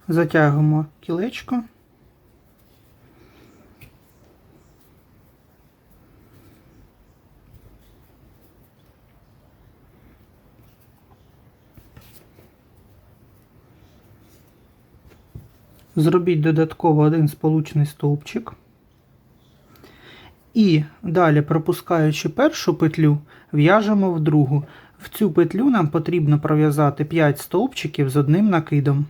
Затягуємо кілечко. Зробіть додатково один сполучний стовпчик. І далі, пропускаючи першу петлю, в'яжемо в другу. В цю петлю нам потрібно пров'язати 5 стовпчиків з одним накидом.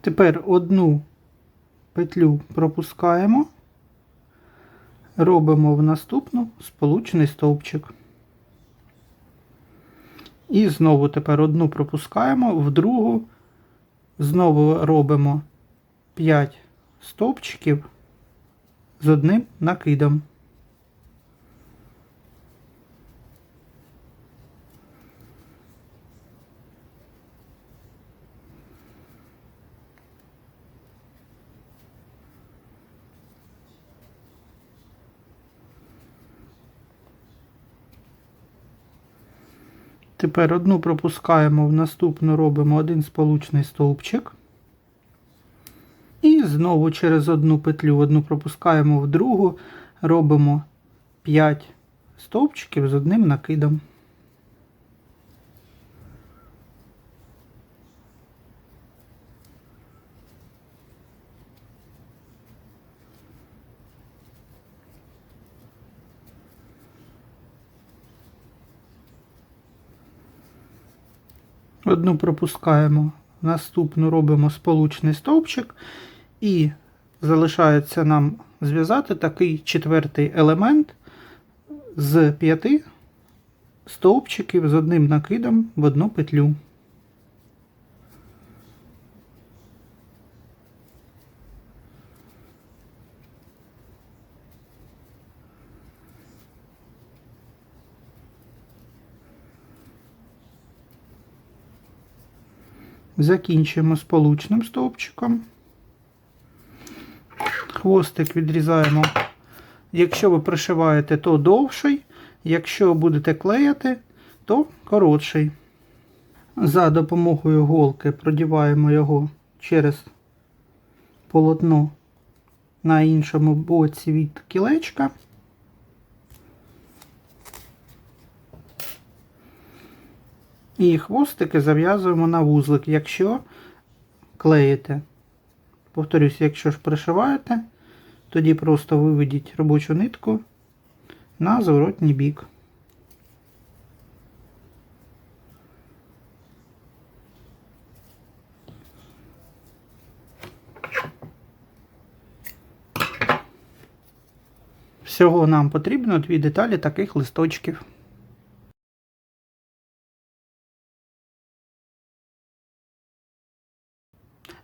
Тепер одну петлю пропускаємо, робимо в наступну сполучний стовпчик. І знову тепер одну пропускаємо, в другу знову робимо 5 стовпчиків з одним накидом. Тепер одну пропускаємо, в наступну робимо один сполучний стовпчик. І знову через одну петлю одну пропускаємо, в другу робимо 5 стовпчиків з одним накидом. Одну пропускаємо, наступну робимо сполучний стовпчик, і залишається нам зв'язати такий четвертий елемент з 5 стовпчиків з одним накидом в одну петлю. Закінчуємо сполучним стовпчиком. Хвостик відрізаємо, якщо ви пришиваєте, то довший, якщо будете клеїти, то коротший. За допомогою голки продіваємо його через полотно на іншому боці від кілечка. І хвостики зав'язуємо на вузлик, якщо клеїте. Повторюсь, якщо ж пришиваєте, тоді просто виведіть робочу нитку на зворотній бік. Всього нам потрібно 2 деталі таких листочків.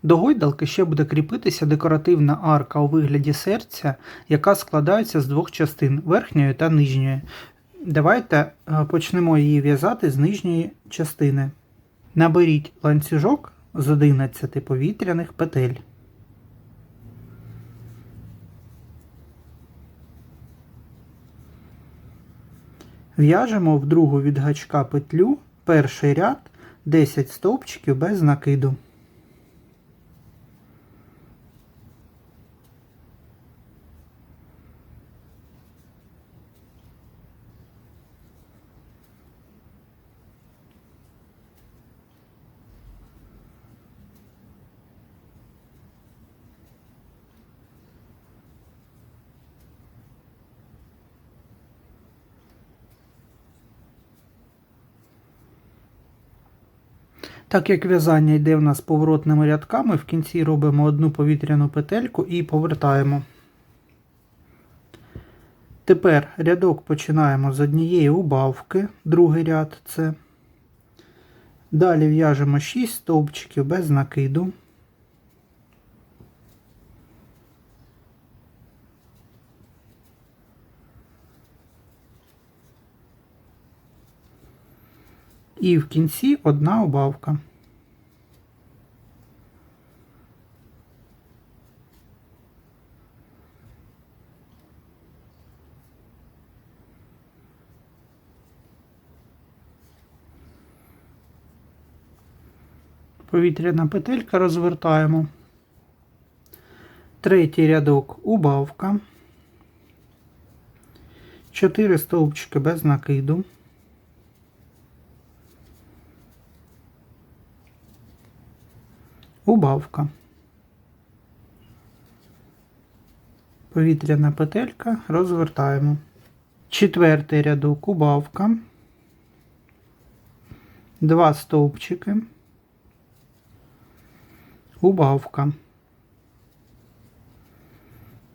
До гойдалки ще буде кріпитися декоративна арка у вигляді серця, яка складається з 2 частин – верхньої та нижньої. Давайте почнемо її в'язати з нижньої частини. Наберіть ланцюжок з 11 повітряних петель. В'яжемо в другу від гачка петлю, перший ряд, 10 стовпчиків без накиду. Так як в'язання йде у нас поворотними рядками, в кінці робимо одну повітряну петельку і повертаємо. Тепер рядок починаємо з однієї убавки, другий ряд це. Далі в'яжемо 6 стовпчиків без накиду. І в кінці одна убавка. Повітряна петелька, розвертаємо. Третій рядок убавка. 4 стовпчики без накиду. Убавка. Повітряна петелька, розвертаємо. Четвертий рядок убавка. 2 стовпчики. Убавка.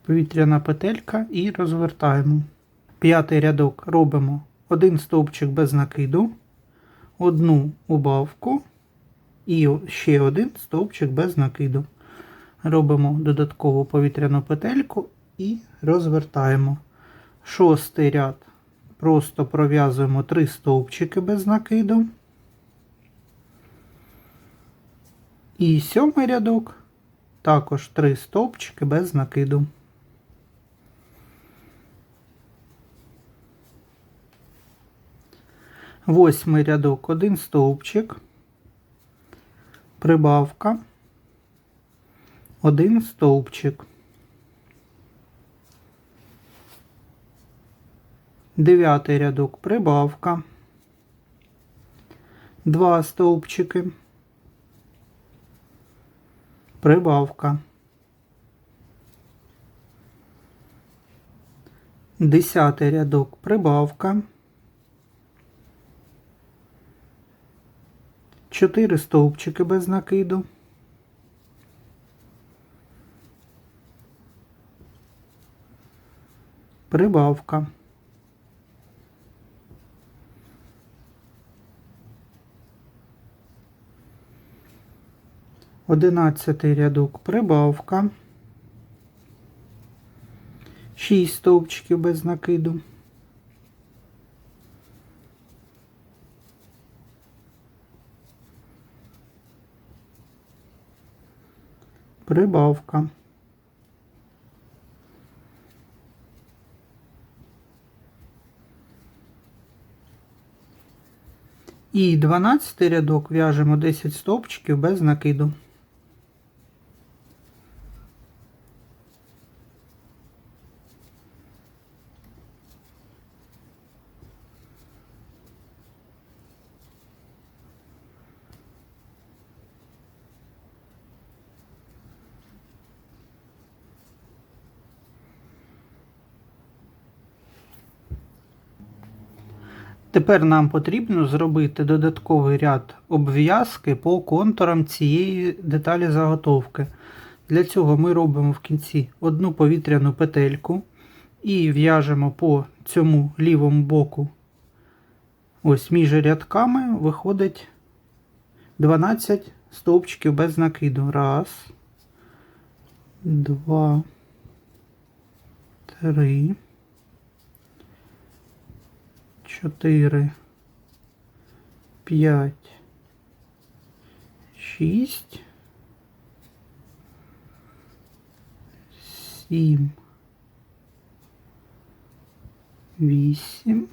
Повітряна петелька і розвертаємо. П'ятий рядок робимо 1 стовпчик без накиду, 1 убавку і ще 1 стовпчик без накиду. Робимо додаткову повітряну петельку і розвертаємо. Шостий ряд просто пров'язуємо 3 стовпчики без накиду. І сьомий рядок також 3 стовпчики без накиду. Восьмий рядок 1 стовпчик, прибавка, 1 стовпчик. Дев'ятий рядок прибавка, 2 стовпчики, прибавка. 10-й рядок прибавка, 4 стовпчики без накиду, прибавка. 11-й рядок прибавка, 6 стовпчиків без накиду, прибавка. І 12-й рядок в'яжемо 10 стовпчиків без накиду. Тепер нам потрібно зробити додатковий ряд обв'язки по контурам цієї деталі заготовки. Для цього ми робимо в кінці одну повітряну петельку і в'яжемо по цьому лівому боку, ось між рядками виходить 12 стовпчиків без накиду. Раз, 2, 3, 4, 5, 6, 7, 8,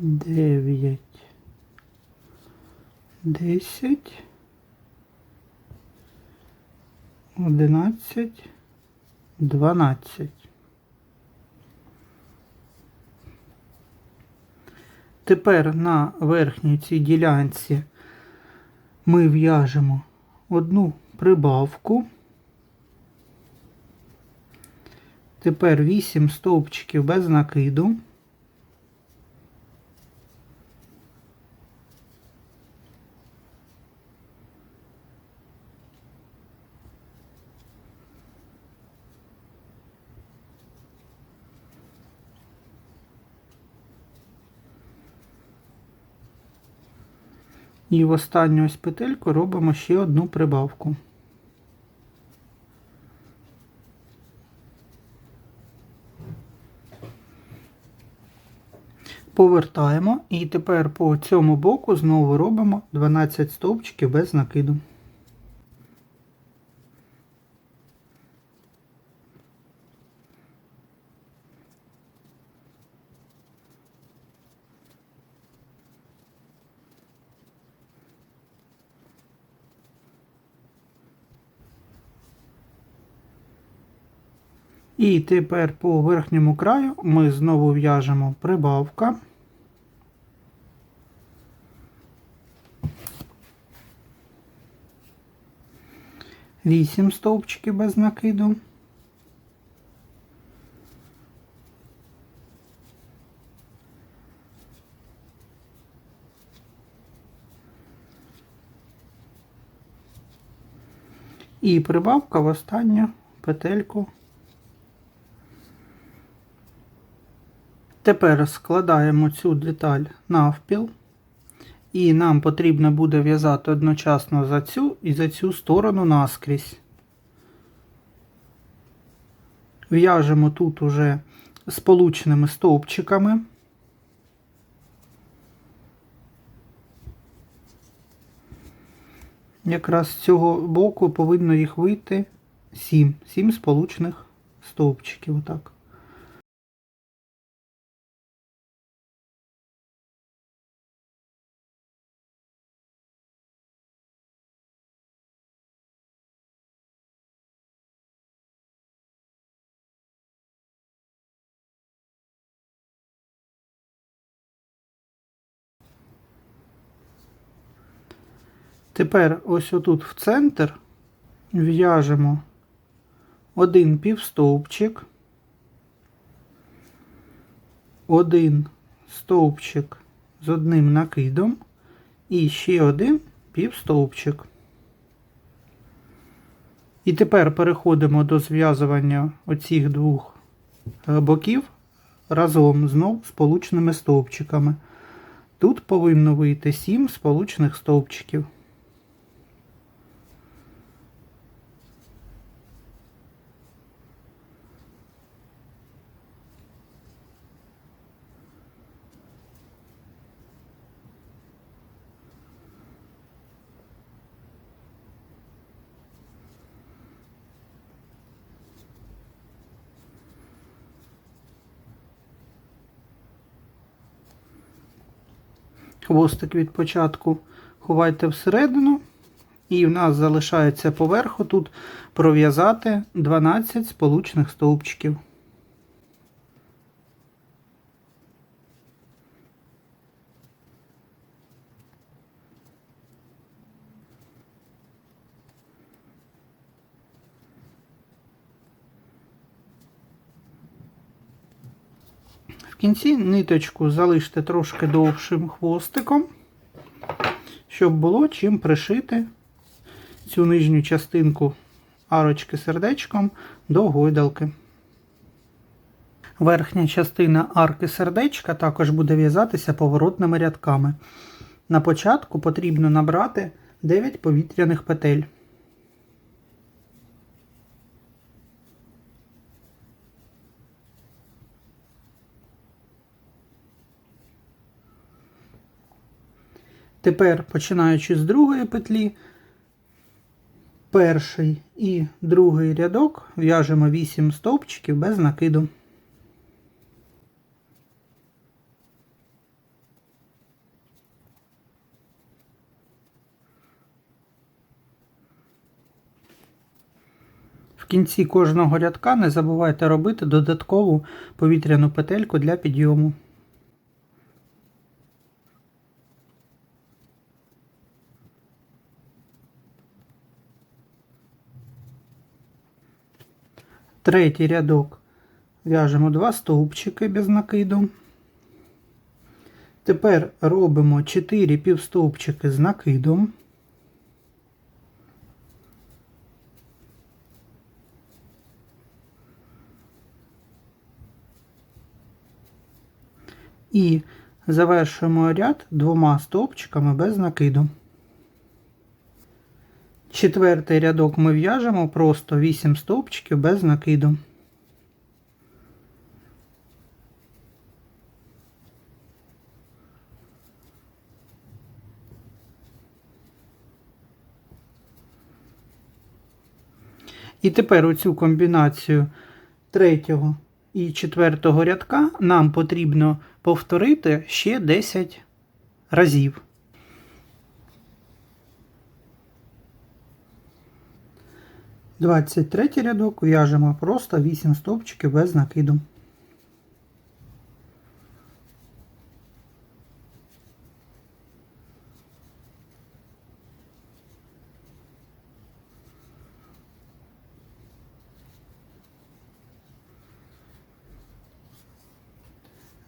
9, 10, 11, 12. Тепер на верхній цій ділянці ми в'яжемо одну прибавку. Тепер 8 стовпчиків без накиду. І в останню ось петельку робимо ще одну прибавку. Повертаємо і тепер по цьому боку знову робимо 12 стовпчиків без накиду. І тепер по верхньому краю ми знову в'яжемо прибавка. Вісім стовпчиків без накиду. І прибавка в останню петельку. Тепер складаємо цю деталь навпіл. І нам потрібно буде в'язати одночасно за цю і за цю сторону наскрізь. В'яжемо тут уже сполучними стовпчиками. Якраз з цього боку повинно їх вийти 7 сполучних стовпчиків. Отак. Тепер ось отут в центр в'яжемо один півстовпчик, один стовпчик з одним накидом і ще один півстовпчик. І тепер переходимо до зв'язування оцих двох боків разом знов сполучними стовпчиками. Тут повинно вийти 7 сполучних стовпчиків. Хвостик від початку ховайте всередину, і в нас залишається поверху тут пров'язати 12 сполучних стовпчиків. В кінці ниточку залиште трошки довшим хвостиком, щоб було чим пришити цю нижню частинку арочки сердечком до гойдалки. Верхня частина арки сердечка також буде в'язатися поворотними рядками. На початку потрібно набрати 9 повітряних петель. Тепер, починаючи з другої петлі, перший і другий рядок в'яжемо 8 стовпчиків без накиду. В кінці кожного рядка не забувайте робити додаткову повітряну петельку для підйому. Третій рядок в'яжемо 2 стовпчики без накиду. Тепер робимо 4 півстовпчики з накидом. І завершуємо ряд 2 стовпчиками без накиду. Четвертий рядок ми в'яжемо просто 8 стовпчиків без накиду. І тепер оцю комбінацію третього і четвертого рядка нам потрібно повторити ще 10 разів. Двадцять третій рядок в'яжемо просто 8 стовпчиків без накиду.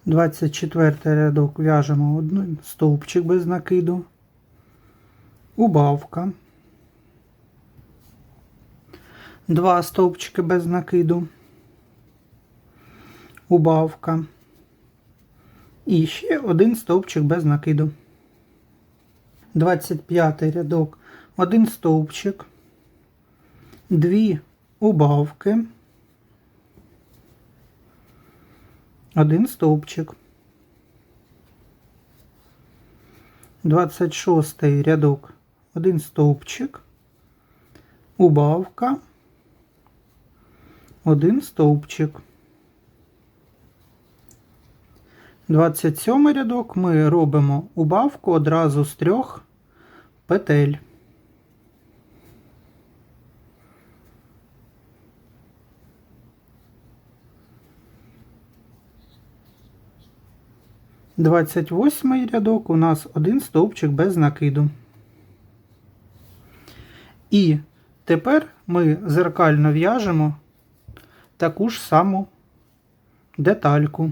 Двадцять четвертий рядок в'яжемо 1 стовпчик без накиду, убавка, 2 стовпчики без накиду, убавка і ще 1 стовпчик без накиду. 25 рядок 1 стовпчик, 2 убавки, 1 стовпчик. 26 рядок 1 стовпчик, убавка, 1 стовпчик. 27 рядок ми робимо убавку одразу з 3 петель. Двадцять восьмий рядок у нас 1 стовпчик без накиду. І тепер ми зеркально в'яжемо таку ж саму детальку.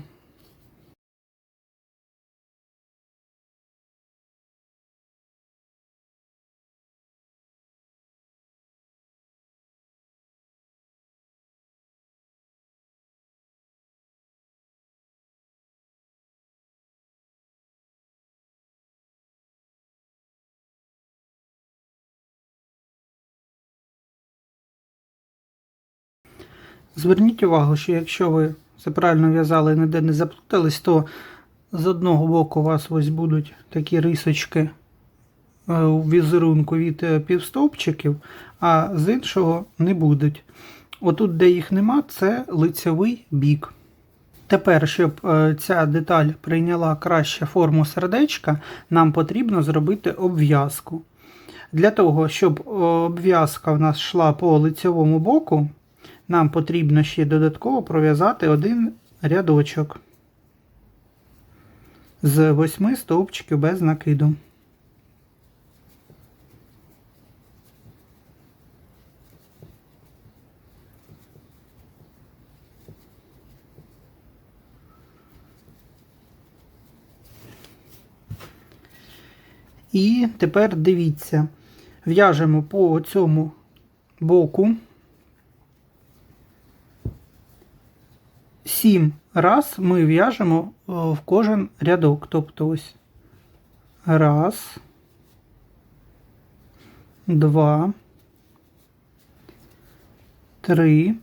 Зверніть увагу, що якщо ви все правильно в'язали і ніде не заплутались, то з одного боку у вас ось будуть такі рисочки у візерунку від півстовпчиків, а з іншого не будуть. Отут, де їх нема, це лицевий бік. Тепер, щоб ця деталь прийняла краще форму сердечка, нам потрібно зробити обв'язку. Для того, щоб обв'язка в нас йшла по лицевому боку, нам потрібно ще додатково пров'язати 1 рядочок з 8 стовпчиків без накиду. І тепер дивіться, в'яжемо по цьому боку 7 раз ми в'яжемо в кожен рядок. Тобто ось 1, 2, 3,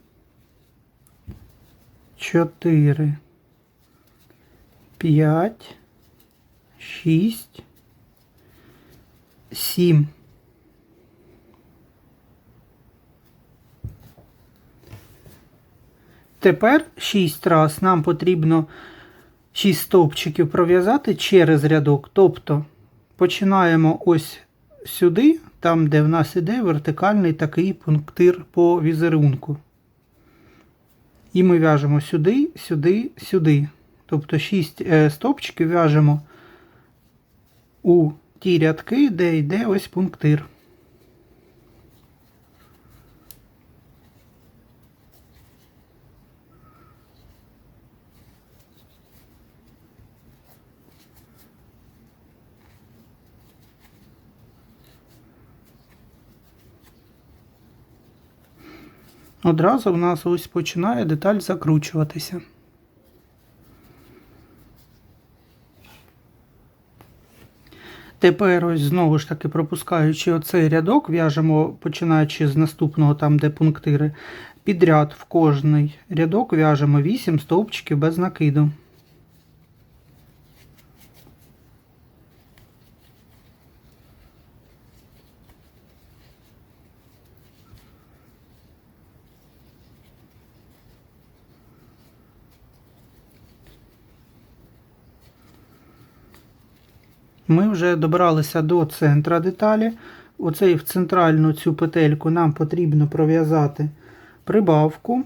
4, 5, 6, 7. Тепер 6 раз нам потрібно 6 стовпчиків пров'язати через рядок. Тобто починаємо ось сюди, там де в нас іде вертикальний такий пунктир по візерунку. І ми в'яжемо сюди, сюди, сюди. Тобто 6 стовпчиків в'яжемо у ті рядки, де йде ось пунктир. Одразу в нас ось починає деталь закручуватися. Тепер ось знову ж таки пропускаючи оцей рядок, в'яжемо, починаючи з наступного, там де пунктири, підряд в кожний рядок в'яжемо 8 стовпчиків без накиду. Ми вже добралися до центра деталі. Оцей в центральну цю петельку нам потрібно пров'язати прибавку,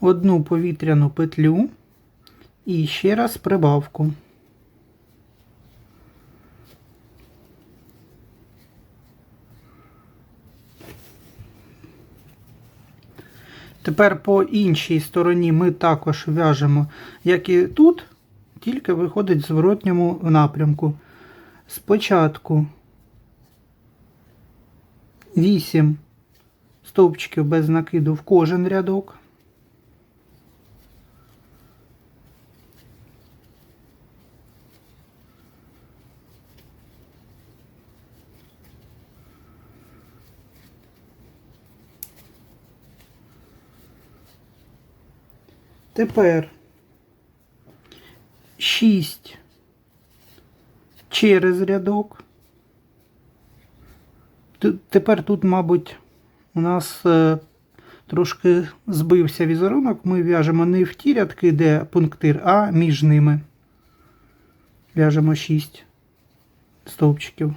одну повітряну петлю і ще раз прибавку. Тепер по іншій стороні ми також в'яжемо, як і тут, тільки виходить в зворотньому напрямку. Спочатку 8 стовпчиків без накиду в кожен рядок. Тепер 6 через рядок. Тепер тут, мабуть, у нас трошки збився візерунок. Ми в'яжемо не в ті рядки, де пунктир, а між ними. В'яжемо 6 стовпчиків.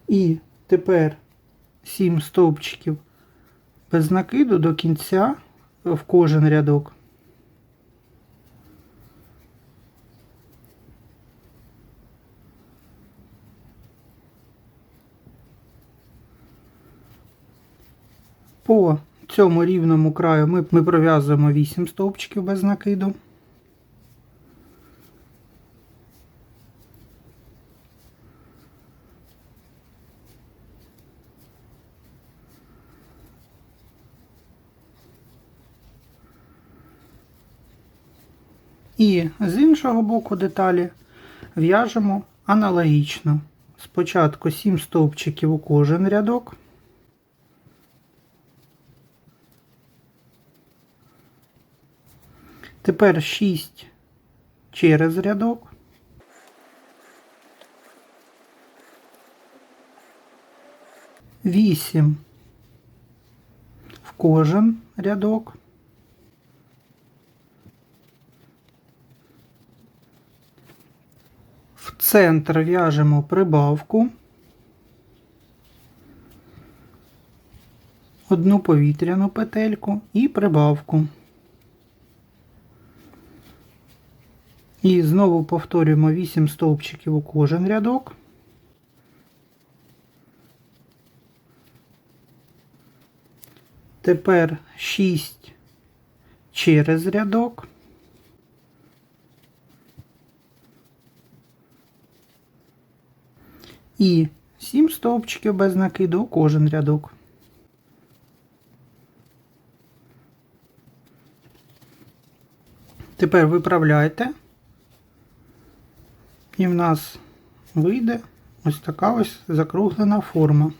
І тепер 7 стовпчиків без накиду до кінця в кожен рядок. По цьому рівному краю ми пров'язуємо 8 стовпчиків без накиду. І з іншого боку деталі в'яжемо аналогічно. Спочатку 7 стовпчиків у кожен рядок. Тепер 6 через рядок. Вісім в кожен рядок. В центр в'яжемо прибавку, одну повітряну петельку і прибавку. І знову повторюємо 8 стовпчиків у кожен рядок. Тепер 6 через рядок. І 7 стовпчиків без накиду у кожен рядок. Тепер виправляйте. І в нас вийде ось така ось закруглена форма.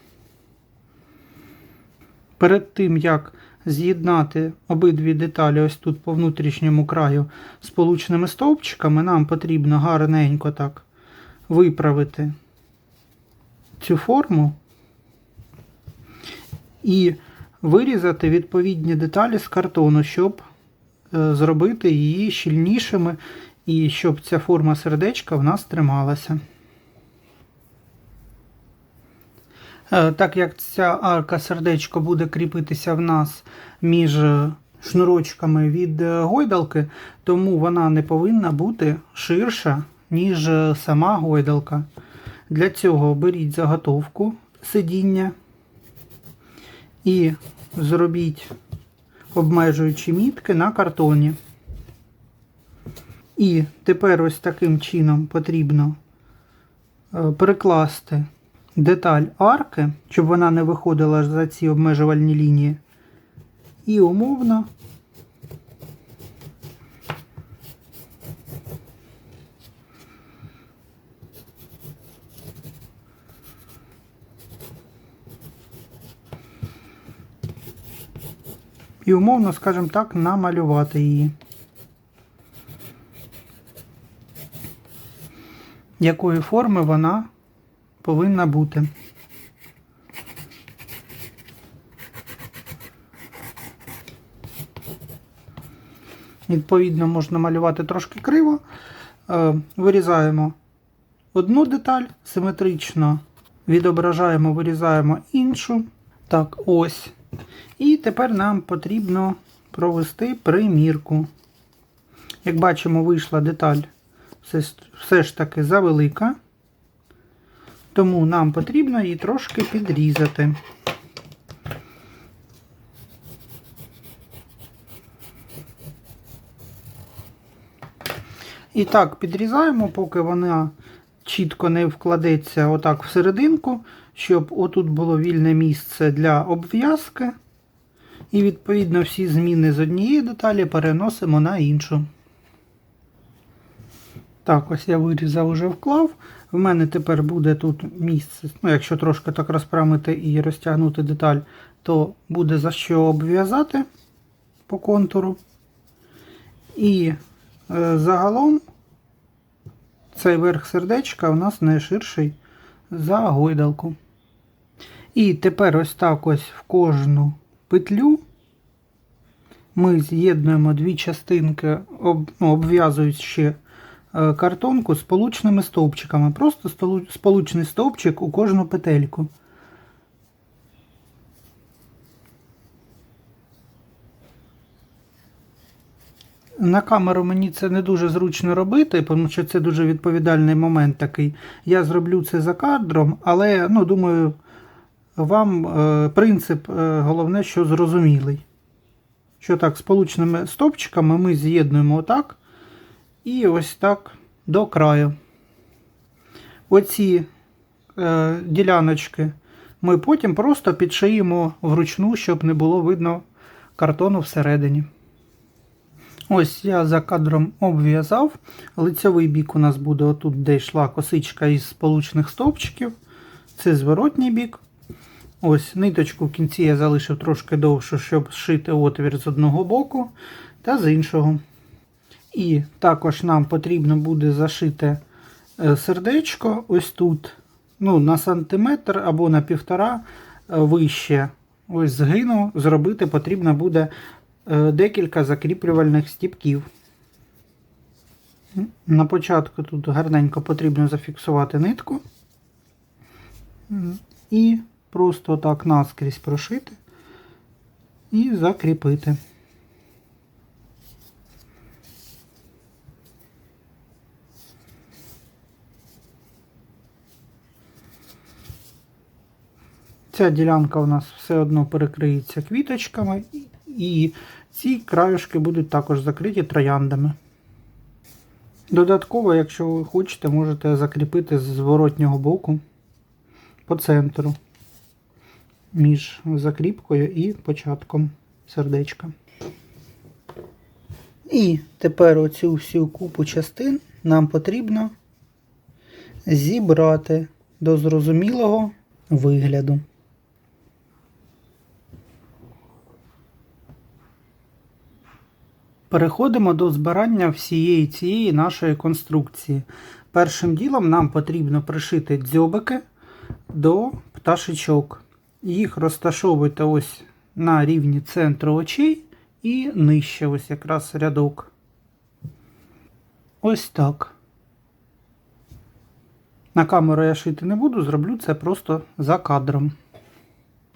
Перед тим, як з'єднати обидві деталі ось тут по внутрішньому краю сполучними стовпчиками, нам потрібно гарненько так виправити цю форму і вирізати відповідні деталі з картону, щоб зробити її щільнішими і щоб ця форма сердечка в нас трималася. Так як ця арка сердечко буде кріпитися в нас між шнурочками від гойдалки, тому вона не повинна бути ширша, ніж сама гойдалка. Для цього беріть заготовку сидіння і зробіть обмежуючі мітки на картоні. І тепер ось таким чином потрібно перекласти деталь арки, щоб вона не виходила за ці обмежувальні лінії. І умовно скажімо так, намалювати її. Якої форми вона повинна бути. Відповідно, можна малювати трошки криво. Вирізаємо одну деталь, симетрично відображаємо, вирізаємо іншу. Так, ось. І тепер нам потрібно провести примірку. Як бачимо, вийшла деталь все ж таки завелика, тому нам потрібно її трошки підрізати. І так, підрізаємо, поки вона чітко не вкладеться отак всерединку, щоб отут було вільне місце для обв'язки. І відповідно всі зміни з однієї деталі переносимо на іншу. Так, ось я вирізав, уже вклав. В мене тепер буде тут місце, якщо трошки так розпрямити і розтягнути деталь, то буде за що обв'язати по контуру. І загалом цей верх сердечка у нас не ширший за гойдалку. І тепер ось так ось в кожну петлю ми з'єднуємо дві частинки, обв'язуючи картонку сполучними стовпчиками. Просто сполучний стовпчик у кожну петельку. На камеру мені це не дуже зручно робити, тому що це дуже відповідальний момент такий. Я зроблю це за кадром, але, думаю, вам принцип головне, що зрозумілий. Що так, сполучними стовпчиками ми з'єднуємо отак і ось так до краю. Оці діляночки ми потім просто підшиємо вручну, щоб не було видно картону всередині. Ось я за кадром обв'язав. Лицьовий бік у нас буде отут, де йшла косичка із сполучних стовпчиків. Це зворотній бік. Ось ниточку в кінці я залишив трошки довше, щоб зшити отвір з одного боку та з іншого. І також нам потрібно буде зашити сердечко ось тут, на сантиметр або на 1,5 вище. Ось згину зробити потрібно буде декілька закріплювальних стіпків. На початку тут гарненько потрібно зафіксувати нитку і просто так наскрізь прошити і закріпити. Ця ділянка у нас все одно перекриється квіточками, і ці краюшки будуть також закриті трояндами. Додатково, якщо ви хочете, можете закріпити з зворотнього боку по центру між закріпкою і початком сердечка. І тепер оцю всю купу частин нам потрібно зібрати до зрозумілого вигляду. Переходимо до збирання всієї цієї нашої конструкції. Першим ділом нам потрібно пришити дзьобики до пташечок. Їх розташовуйте ось на рівні центру очей і нижче, ось якраз рядок. Ось так. На камеру я шити не буду, зроблю це просто за кадром.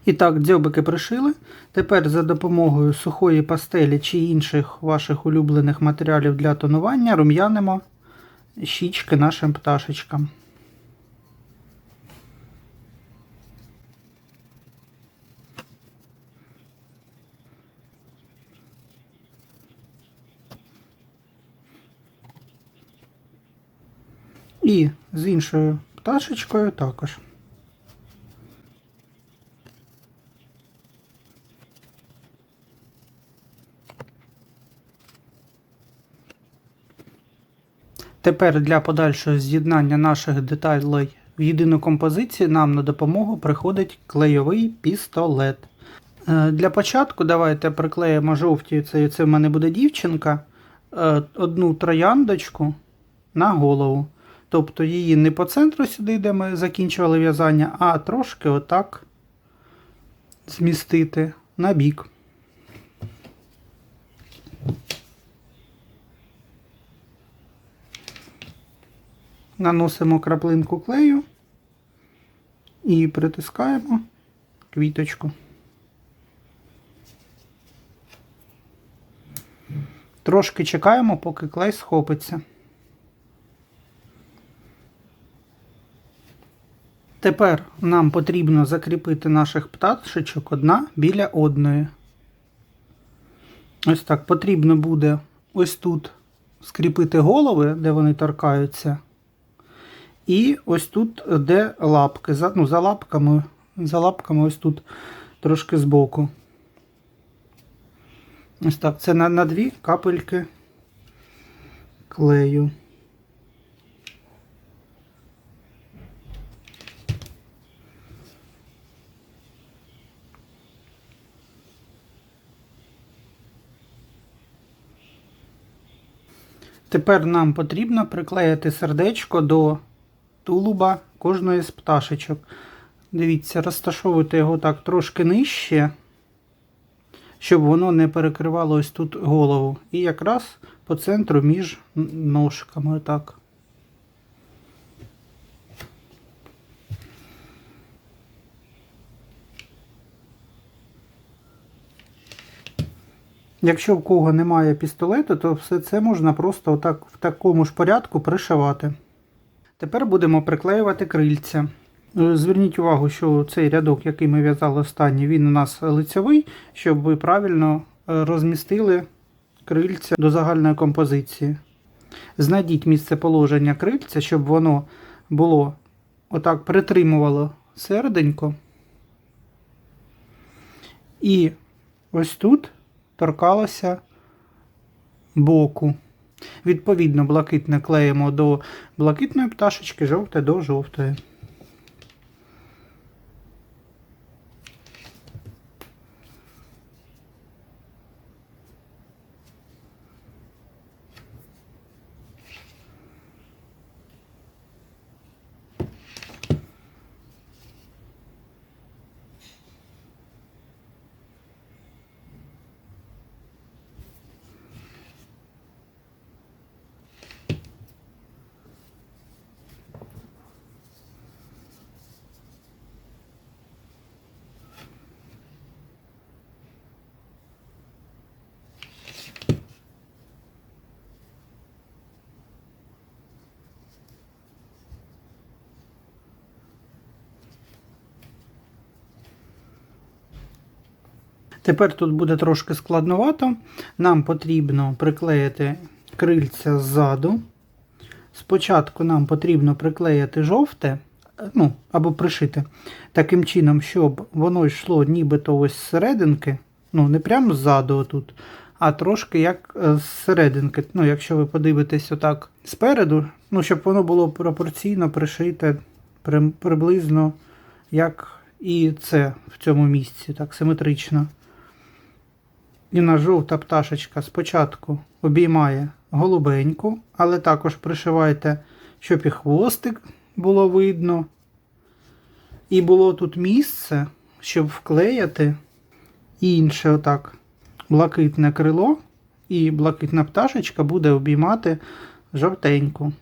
І так, дзьобики пришили. Тепер за допомогою сухої пастелі чи інших ваших улюблених матеріалів для тонування рум'янимо щічки нашим пташечкам. І з іншою пташечкою також. Тепер для подальшого з'єднання наших деталей в єдину композицію нам на допомогу приходить клейовий пістолет. Для початку давайте приклеїмо жовті, це в мене буде дівчинка, одну трояндочку на голову. Тобто її не по центру сюди, де ми закінчували в'язання, а трошки отак змістити на бік. Наносимо краплинку клею і притискаємо квіточку. Трошки чекаємо, поки клей схопиться. Тепер нам потрібно закріпити наших пташечок одна біля одної. Ось так. Потрібно буде ось тут скріпити голови, де вони торкаються. І ось тут, де лапки. За лапками ось тут трошки збоку. Ось так. Це на 2 капельки клею. Тепер нам потрібно приклеїти сердечко до тулуба кожної з пташечок. Дивіться, розташовуйте його так трошки нижче, щоб воно не перекривало ось тут голову. І якраз по центру між ножками. Так. Якщо в кого немає пістолету, то все це можна просто отак, в такому ж порядку пришивати. Тепер будемо приклеювати крильця. Зверніть увагу, що цей рядок, який ми в'язали останній, він у нас лицьовий, щоб ви правильно розмістили крильця до загальної композиції. Знайдіть місце положення крильця, щоб воно було отак притримувало серденько. І ось тут торкалося боку. Відповідно, блакитне клеїмо до блакитної пташечки, жовте до жовтої. Тепер тут буде трошки складновато. Нам потрібно приклеїти крильця ззаду. Спочатку нам потрібно приклеїти жовте, або пришити, таким чином, щоб воно йшло нібито ось зсерединки, не прямо ззаду отут, а трошки як зсерединки. Якщо ви подивитесь отак спереду, щоб воно було пропорційно пришите приблизно як і це в цьому місці, так симетрично. І наша жовта пташечка спочатку обіймає голубеньку, але також пришивайте, щоб і хвостик було видно. І було тут місце, щоб вклеїти інше отак блакитне крило, і блакитна пташечка буде обіймати жовтеньку.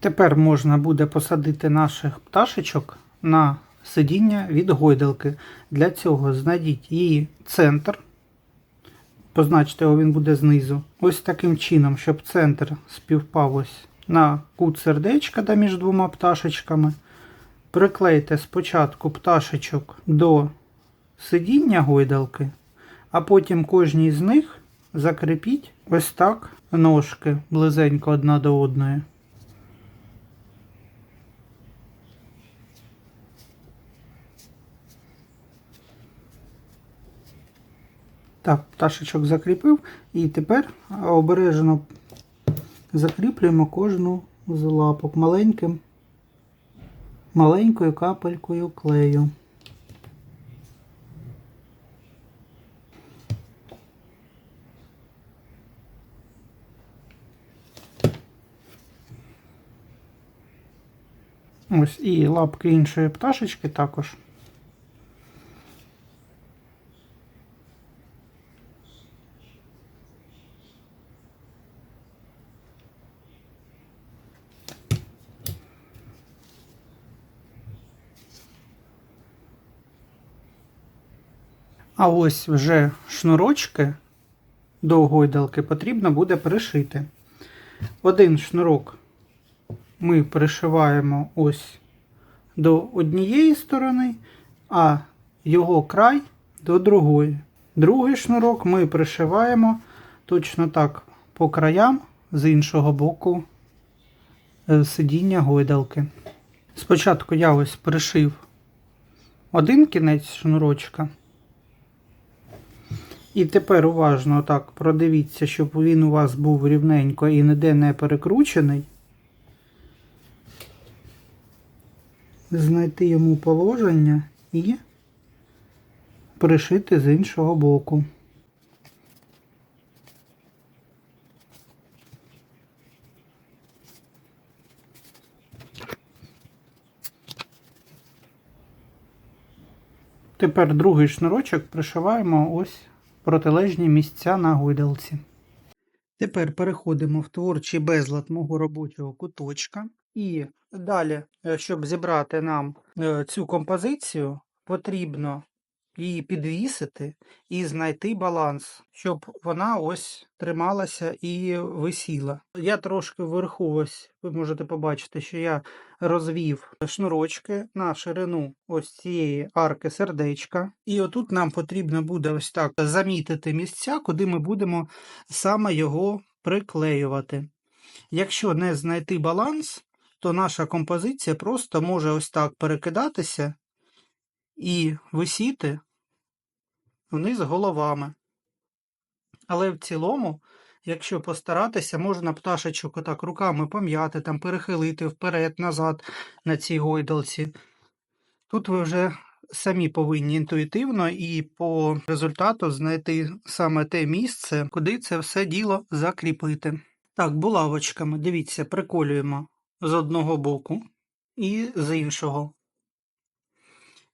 Тепер можна буде посадити наших пташечок на сидіння від гойдалки. Для цього знайдіть її центр. Позначте його, він буде знизу. Ось таким чином, щоб центр співпав ось на кут сердечка, де між двома пташечками. Приклейте спочатку пташечок до сидіння гойдалки, а потім кожній з них закріпіть ось так ножки близенько одна до одної. Так, пташечок закріпив. І тепер обережно закріплюємо кожну з лапок маленькою капелькою клею. Ось і лапки іншої пташечки також. А ось вже шнурочки до гойдалки потрібно буде пришити. Один шнурок ми пришиваємо ось до однієї сторони, а його край до другої. Другий шнурок ми пришиваємо точно так по краям з іншого боку сидіння гойдалки. Спочатку я ось пришив один кінець шнурочка. І тепер уважно так продивіться, щоб він у вас був рівненько і ніде не перекручений. Знайти йому положення і пришити з іншого боку. Тепер другий шнурочок пришиваємо ось протилежні місця на гойдалці. Тепер переходимо в творчий безлад мого робочого куточка. І далі, щоб зібрати нам цю композицію, потрібно її підвісити і знайти баланс, щоб вона ось трималася і висіла. Я трошки вверху, ось ви можете побачити, що я розвів шнурочки на ширину ось цієї арки сердечка. І отут нам потрібно буде ось так замітити місця, куди ми будемо саме його приклеювати. Якщо не знайти баланс, то наша композиція просто може ось так перекидатися і висіти вниз головами. Але в цілому, якщо постаратися, можна пташечок отак руками пом'яти, там перехилити вперед-назад на цій гойдалці. Тут ви вже самі повинні інтуїтивно і по результату знайти саме те місце, куди це все діло закріпити. Так, булавочками, дивіться, приколюємо з одного боку і з іншого.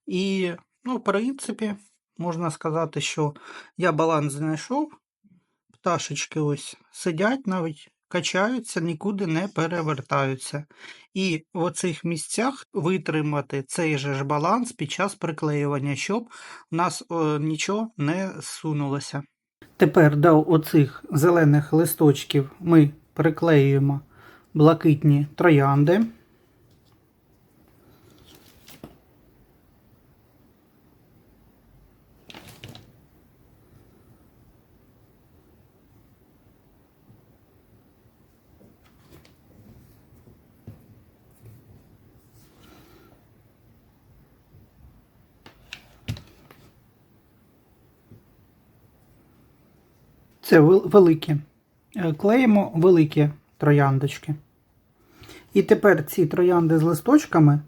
І, в принципі, можна сказати, що я баланс знайшов. Пташечки ось сидять, навіть качаються, нікуди не перевертаються. І в оцих місцях витримати цей же ж баланс під час приклеювання, щоб у нас нічого не сунулося. Тепер до оцих зелених листочків ми приклеюємо блакитні троянди. Це великі. Клеїмо великі трояндочки. І тепер ці троянди з листочками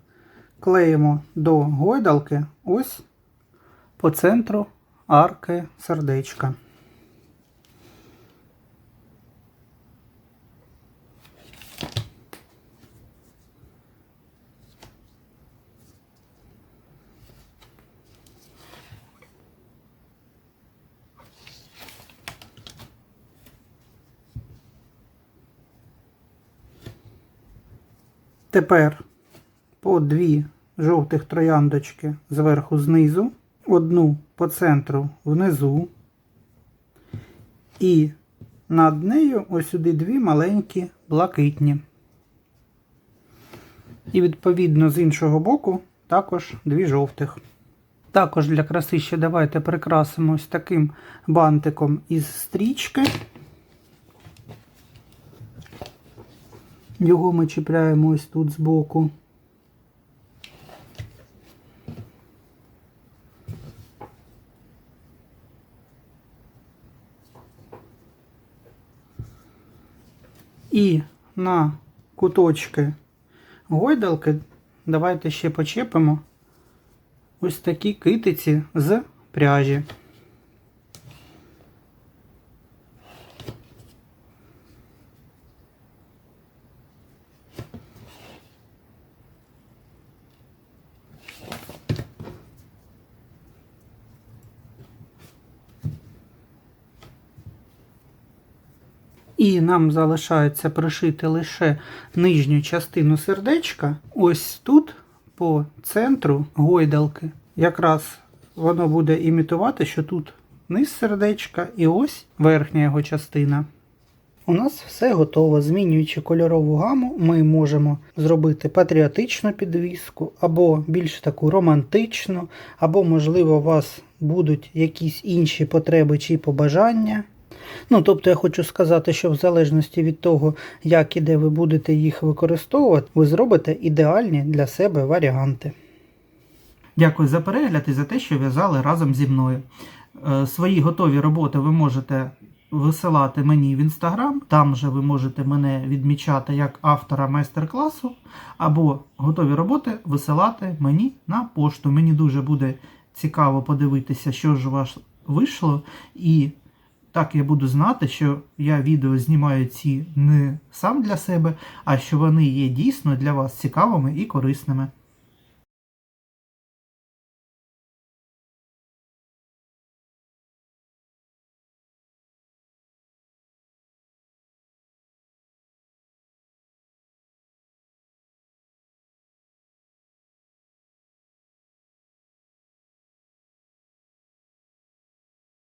клеїмо до гойдалки ось по центру арки сердечка. Тепер по дві жовтих трояндочки зверху знизу, одну по центру внизу, і над нею ось сюди дві маленькі блакитні. І відповідно з іншого боку також дві жовтих. Також для краси ще давайте прикрасимо ось таким бантиком із стрічки. Його ми чіпляємо ось тут збоку. І на куточки гойдалки давайте ще почепимо ось такі китиці з пряжі. І нам залишається пришити лише нижню частину сердечка. Ось тут, по центру гойдалки. Якраз воно буде імітувати, що тут низ сердечка і ось верхня його частина. У нас все готово. Змінюючи кольорову гаму, ми можемо зробити патріотичну підвіску, або більш таку романтичну, або, можливо, у вас будуть якісь інші потреби чи побажання. Тобто я хочу сказати, що в залежності від того, як і де ви будете їх використовувати, ви зробите ідеальні для себе варіанти. Дякую за перегляд і за те, що в'язали разом зі мною. Свої готові роботи ви можете висилати мені в Instagram, там же ви можете мене відмічати як автора майстер-класу, або готові роботи висилати мені на пошту. Мені дуже буде цікаво подивитися, що ж у вас вийшло, і так я буду знати, що я відео знімаю ці не сам для себе, а що вони є дійсно для вас цікавими і корисними.